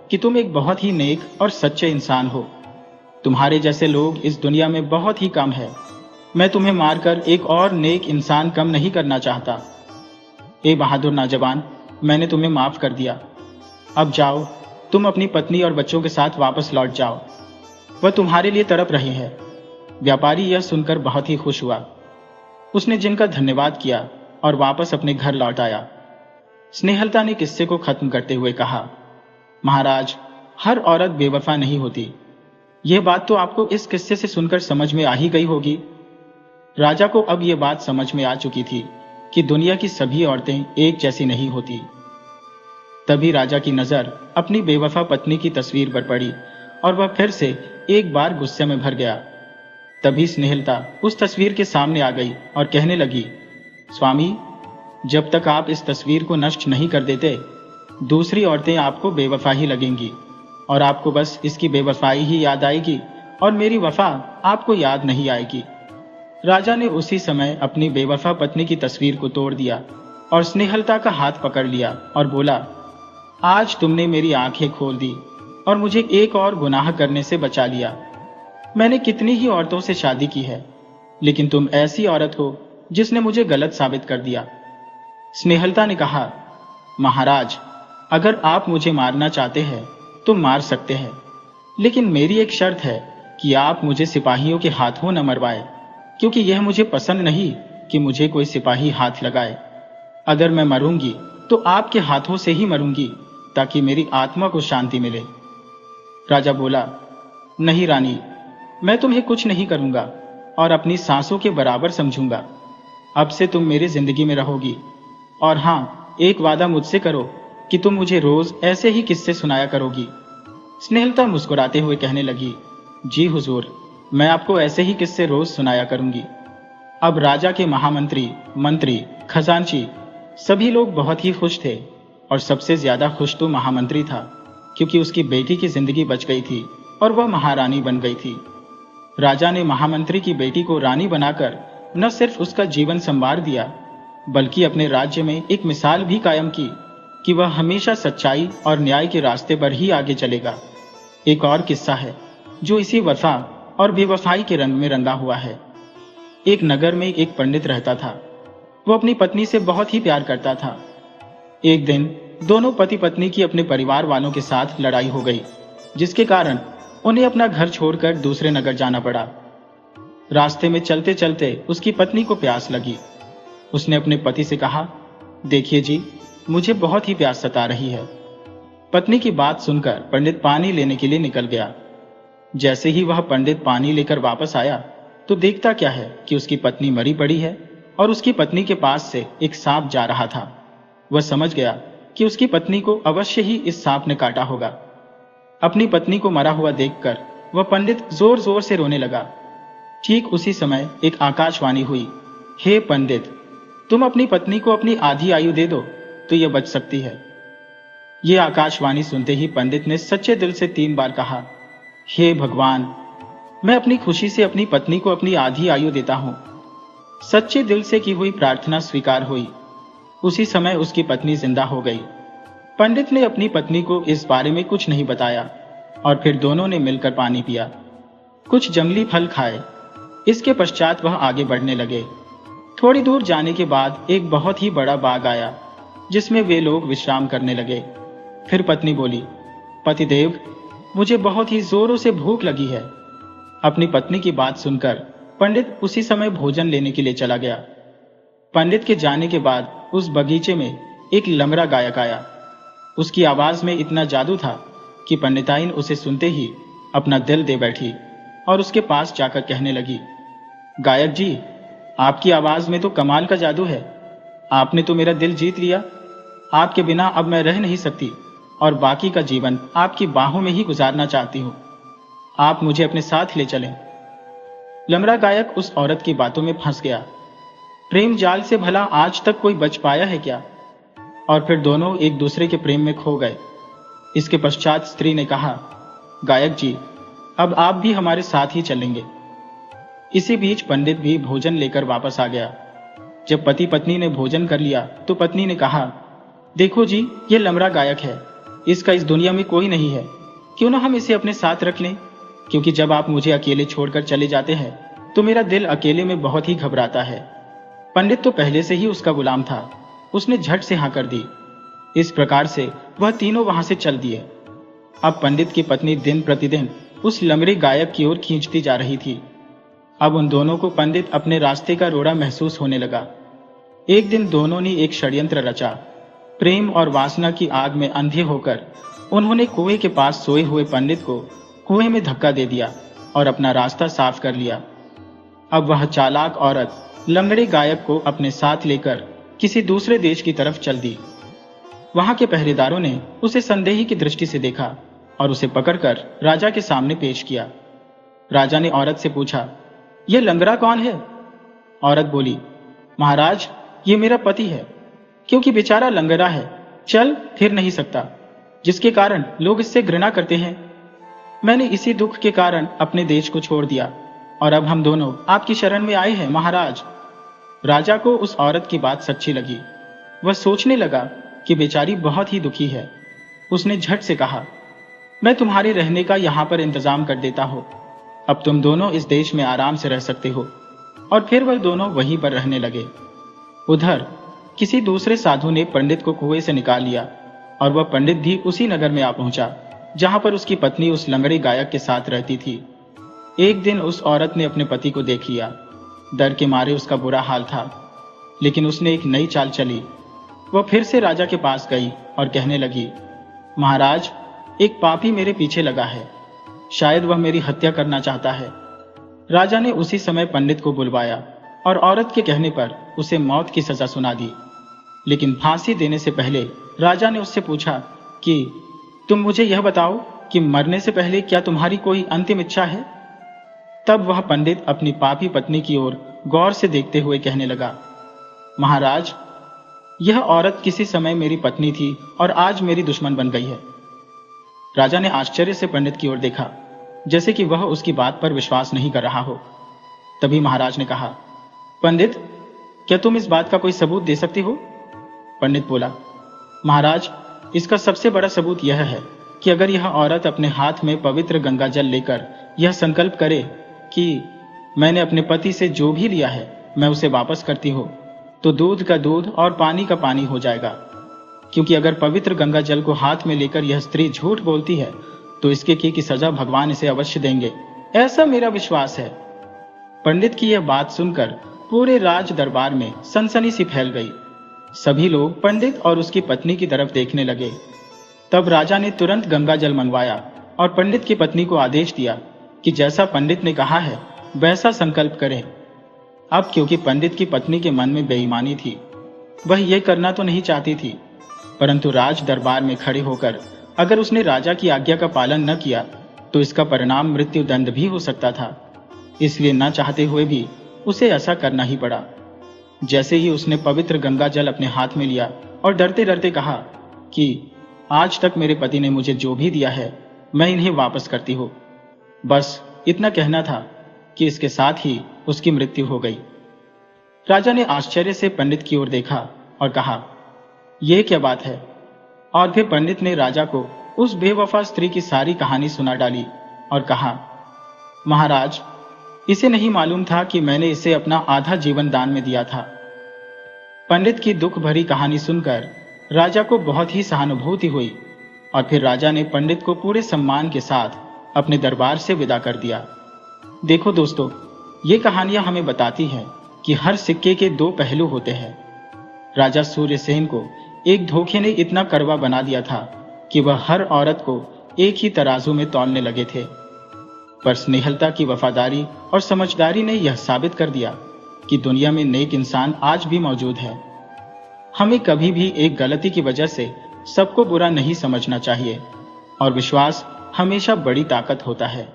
कि तुम एक बहुत ही नेक और सच्चे इंसान हो। तुम्हारे जैसे लोग इस दुनिया में बहुत ही कम है। मैं तुम्हें मारकर एक और नेक इंसान कम नहीं करना चाहता। ए बहादुर नौजवान, मैंने तुम्हें माफ कर दिया। अब जाओ, तुम अपनी पत्नी और बच्चों के साथ वापस लौट जाओ, वह तुम्हारे लिए तड़प रहे हैं। व्यापारी यह सुनकर बहुत ही खुश हुआ। उसने जिनका धन्यवाद किया और वापस अपने घर लौट आया। स्नेहलता ने किस्से को खत्म करते हुए कहा, महाराज, हर औरत बेवफा नहीं होती। यह बात तो आपको इस किस्से से सुनकर समझ में आ ही गई होगी। राजा को अब यह बात समझ में आ चुकी थी कि दुनिया की सभी औरतें एक जैसी नहीं होती। तभी राजा की नजर अपनी बेवफा पत्नी की तस्वीर पर पड़ी और वह फिर से एक बार गुस्से में भर गया। तभी स्नेहलता उस तस्वीर के सामने आ गई और कहने लगी, स्वामी, जब तक आप इस तस्वीर को नष्ट नहीं कर देते, दूसरी औरतें आपको बेवफा ही लगेंगी और आपको बस इसकी बेवफाई ही याद आएगी और मेरी वफा आपको याद नहीं आएगी। राजा ने उसी समय अपनी बेवफा पत्नी की तस्वीर को तोड़ दिया और स्नेहलता का हाथ पकड़ लिया और बोला, आज तुमने मेरी आंखें खोल दी और मुझे एक और गुनाह करने से बचा लिया। मैंने कितनी ही औरतों से शादी की है, लेकिन तुम ऐसी औरत हो जिसने मुझे गलत साबित कर दिया। स्नेहलता ने कहा, महाराज, अगर आप मुझे मारना चाहते हैं तो मार सकते हैं, लेकिन मेरी एक शर्त है कि आप मुझे सिपाहियों के हाथों न मरवाए, क्योंकि यह मुझे पसंद नहीं कि मुझे कोई सिपाही हाथ लगाए। अगर मैं मरूंगी तो आपके हाथों से ही मरूंगी, ताकि मेरी आत्मा को शांति मिले। राजा बोला, नहीं रानी, मैं तुम्हें कुछ नहीं करूंगा और अपनी सांसों के बराबर समझूंगा। अब से तुम मेरी जिंदगी में रहोगी, और हाँ, एक वादा मुझसे करो कि तुम मुझे रोज ऐसे ही किस्से सुनाया करोगी। स्नेहलता मुस्कुराते हुए कहने लगी, जी हुजूर, मैं आपको ऐसे ही किस्से रोज सुनाया करूंगी। अब राजा के महामंत्री, मंत्री, खजांची सभी लोग बहुत ही खुश थे, और सबसे ज्यादा खुश तो महामंत्री था, क्योंकि उसकी बेटी की जिंदगी बच गई थी और वह महारानी बन गई थी। राजा ने महामंत्री की बेटी को रानी बनाकर न सिर्फ उसका जीवन संवार दिया, बल्कि अपने राज्य में एक मिसाल भी कायम की कि वह हमेशा सच्चाई और न्याय के रास्ते पर ही आगे चलेगा। एक और किस्सा है जो इसी वफा और बेवफाई के रंग में रंगा हुआ है। एक नगर में एक पंडित रहता था। वो अपनी पत्नी से बहुत ही प्यार करता था। एक दिन दोनों पति पत्नी की अपने परिवार वालों के साथ लड़ाई हो गई, जिसके कारण उन्हें अपना घर छोड़कर दूसरे नगर जाना पड़ा। रास्ते में चलते चलते उसकी पत्नी को प्यास लगी। उसने अपने पति से कहा, देखिए जी, मुझे बहुत ही प्यास सता रही है। पत्नी की बात सुनकर पंडित पानी लेने के लिए निकल गया। जैसे ही वह पंडित पानी लेकर वापस आया तो देखता क्या है कि उसकी पत्नी मरी पड़ी है और उसकी पत्नी के पास से एक सांप जा रहा था। वह समझ गया कि उसकी पत्नी को अवश्य ही इस सांप ने काटा होगा। अपनी पत्नी को मरा हुआ देखकर वह पंडित जोर जोर से रोने लगा। ठीक उसी समय एक आकाशवाणी हुई, हे पंडित, तुम अपनी पत्नी को अपनी आधी आयु दे दो तो यह बच सकती है। ये आकाशवाणी सुनते ही पंडित ने सच्चे दिल से 3 बार कहा, हे भगवान, मैं अपनी खुशी से अपनी पत्नी को अपनी आधी आयु देता हूं। सच्चे दिल से की हुई प्रार्थना स्वीकार हुई। उसी समय उसकी पत्नी जिंदा हो गई। पंडित ने अपनी पत्नी को इस बारे में कुछ नहीं बताया और फिर दोनों ने मिलकर पानी पिया, कुछ जंगली फल खाए। इसके पश्चात वह आगे बढ़ने लगे। थोड़ी दूर जाने के बाद एक बहुत ही बड़ा बाग आया, जिसमें वे लोग विश्राम करने लगे। फिर पत्नी बोली, पतिदेव, मुझे बहुत ही जोरों से भूख लगी है। अपनी पत्नी की बात सुनकर पंडित उसी समय भोजन लेने के लिए चला गया। पंडित के जाने के बाद उस बगीचे में एक लंगड़ा गायक आया। उसकी आवाज में इतना जादू था कि पंडिताइन उसे सुनते ही अपना दिल दे बैठी और उसके पास जाकर कहने लगी, गायक जी, आपकी आवाज में तो कमाल का जादू है। आपने तो मेरा दिल जीत लिया। आपके बिना अब मैं रह नहीं सकती और बाकी का जीवन आपकी बाहों में ही गुजारना चाहती हूँ। आप मुझे अपने साथ ले चलें। लंगड़ा गायक उस औरत की बातों में फंस गया। प्रेम जाल से भला आज तक कोई बच पाया है क्या? और फिर दोनों एक दूसरे के प्रेम में खो गए। इसके पश्चात स्त्री ने कहा, गायक जी, अब आप भी हमारे साथ ही चलेंगे। इसी बीच पंडित भी भोजन लेकर वापस आ गया। जब पति पत्नी ने भोजन कर लिया तो पत्नी ने कहा, देखो जी, ये लंगड़ा गायक है, इसका इस दुनिया में कोई नहीं है। क्यों ना हम इसे अपने साथ रख लें, क्योंकि जब आप मुझे अकेले छोड़कर चले जाते हैं तो मेरा दिल अकेले में बहुत ही घबराता है। पंडित तो पहले से ही उसका गुलाम था। उसने झट से हाँ कर दी। इस प्रकार से वह तीनों वहां से चल दिए। अब पंडित की पत्नी दिन प्रतिदिन उस लंगड़े गायक की ओर खींचती जा रही थी। अब उन दोनों को पंडित अपने रास्ते का रोड़ा महसूस होने लगा। एक दिन दोनों ने एक षड्यंत्र रचा। प्रेम और वासना की आग में अंधे होकर उन्होंने कुएं के पास सोए हुए पंडित को कुएं में धक्का दे दिया और अपना रास्ता साफ कर लिया। अब वह चालाक औरत लंगड़े गायक को अपने साथ लेकर किसी दूसरे देश की तरफ चल दी। वहां के पहरेदारों ने उसे संदेही की दृष्टि से देखा और उसे पकड़कर राजा के सामने पेश किया। राजा ने औरत से पूछा, यह लंगड़ा कौन है? औरत बोली, महाराज, ये मेरा पति है। क्योंकि बेचारा लंगड़ा है, चल फिर नहीं सकता, जिसके कारण लोग इससे घृणा करते हैं। मैंने इसी दुख के कारण अपने देश को छोड़ दिया और अब हम दोनों आपकी शरण में आए हैं महाराज। राजा को उस औरत की बात सच्ची लगी। वह सोचने लगा कि बेचारी बहुत ही दुखी है। उसने झट से कहा, मैं तुम्हारे रहने का यहाँ पर इंतजाम कर देता हूँ। अब तुम दोनों इस देश में आराम से रह सकते हो। और फिर वह दोनों वहीं पर रहने लगे। उधर किसी दूसरे साधु ने पंडित को कुएं से निकाल लिया और वह पंडित भी उसी नगर में आ पहुंचा जहां पर उसकी पत्नी उस लंगड़े गायक के साथ रहती थी। एक दिन उस औरत ने अपने पति को देख लिया। डर के मारे उसका बुरा हाल था, लेकिन उसने एक नई चाल चली। वह फिर से राजा के पास गई और कहने लगी, महाराज, एक पापी मेरे पीछे लगा है, शायद वह मेरी हत्या करना चाहता है। राजा ने उसी समय पंडित को बुलवाया और औरत के कहने पर उसे मौत की सजा सुना दी। लेकिन फांसी देने से पहले राजा ने उससे पूछा कि तुम मुझे यह बताओ कि मरने से पहले क्या तुम्हारी कोई अंतिम इच्छा है? तब वह पंडित अपनी पापी पत्नी की ओर गौर से देखते हुए कहने लगा, महाराज, यह औरत किसी समय मेरी पत्नी थी और आज मेरी दुश्मन बन गई है। राजा ने आश्चर्य से पंडित की ओर देखा, जैसे कि वह उसकी बात पर विश्वास नहीं कर रहा हो। तभी महाराज ने कहा, पंडित, क्या तुम इस बात का कोई सबूत दे सकते हो? पंडित बोला, महाराज, इसका सबसे बड़ा सबूत यह है कि अगर यह औरत अपने हाथ में पवित्र गंगा जल लेकर यह संकल्प करे कि मैंने अपने पति से जो भी लिया है मैं उसे वापस करती हूँ, तो दूध का दूध और पानी का पानी हो जाएगा। क्योंकि अगर पवित्र गंगा जल को हाथ में लेकर यह स्त्री झूठ बोलती है तो इसके की सजा भगवान इसे अवश्य देंगे, ऐसा मेरा विश्वास है। पंडित की यह बात सुनकर पूरे राज दरबार में सनसनी सी फैल गई। सभी लोग पंडित और उसकी पत्नी की तरफ देखने लगे। तब राजा ने तुरंत गंगा जल मंगवाया और पंडित की पत्नी को आदेश दिया कि जैसा पंडित ने कहा है वैसा संकल्प करें। अब क्योंकि पंडित की पत्नी के मन में बेईमानी थी, वह यह करना तो नहीं चाहती थी, परंतु राज दरबार में खड़े होकर अगर उसने राजा की आज्ञा का पालन न किया तो इसका परिणाम मृत्यु दंड भी हो सकता था। इसलिए न चाहते हुए भी उसे ऐसा करना ही पड़ा। जैसे ही उसने पवित्र गंगा जल अपने हाथ में लिया और डरते डरते कहा कि आज तक मेरे पति ने मुझे जो भी दिया है मैं इन्हें वापस करती हूँ, बस इतना कहना था कि इसके साथ ही उसकी मृत्यु हो गई। राजा ने आश्चर्य से पंडित की ओर देखा और कहा, यह क्या बात है? और फिर पंडित ने राजा को उस बेवफा स्त्री की सारी कहानी सुना डाली और कहा, महाराज, इसे नहीं मालूम था कि मैंने इसे अपना आधा जीवन दान में दिया था। पंडित की दुख भरी कहानी सुनकर राजा को बहुत ही सहानुभूति हुई और फिर राजा ने पंडित को पूरे सम्मान के साथ अपने दरबार से विदा कर दिया। देखो दोस्तों, ये कहानियां हमें बताती हैं कि हर सिक्के के दो पहलू होते हैं। राजा सूर्यसेन को एक धोखे ने इतना कड़वा बना दिया था कि वह हर औरत को एक ही तराजू में तौलने लगे थे, पर स्नेहलता की वफादारी और समझदारी ने यह साबित कर दिया कि दुनिया में नेक इंसान आज भी मौजूद है। हमें कभी भी एक गलती की वजह से सबको बुरा नहीं समझना चाहिए और विश्वास हमेशा बड़ी ताकत होता है।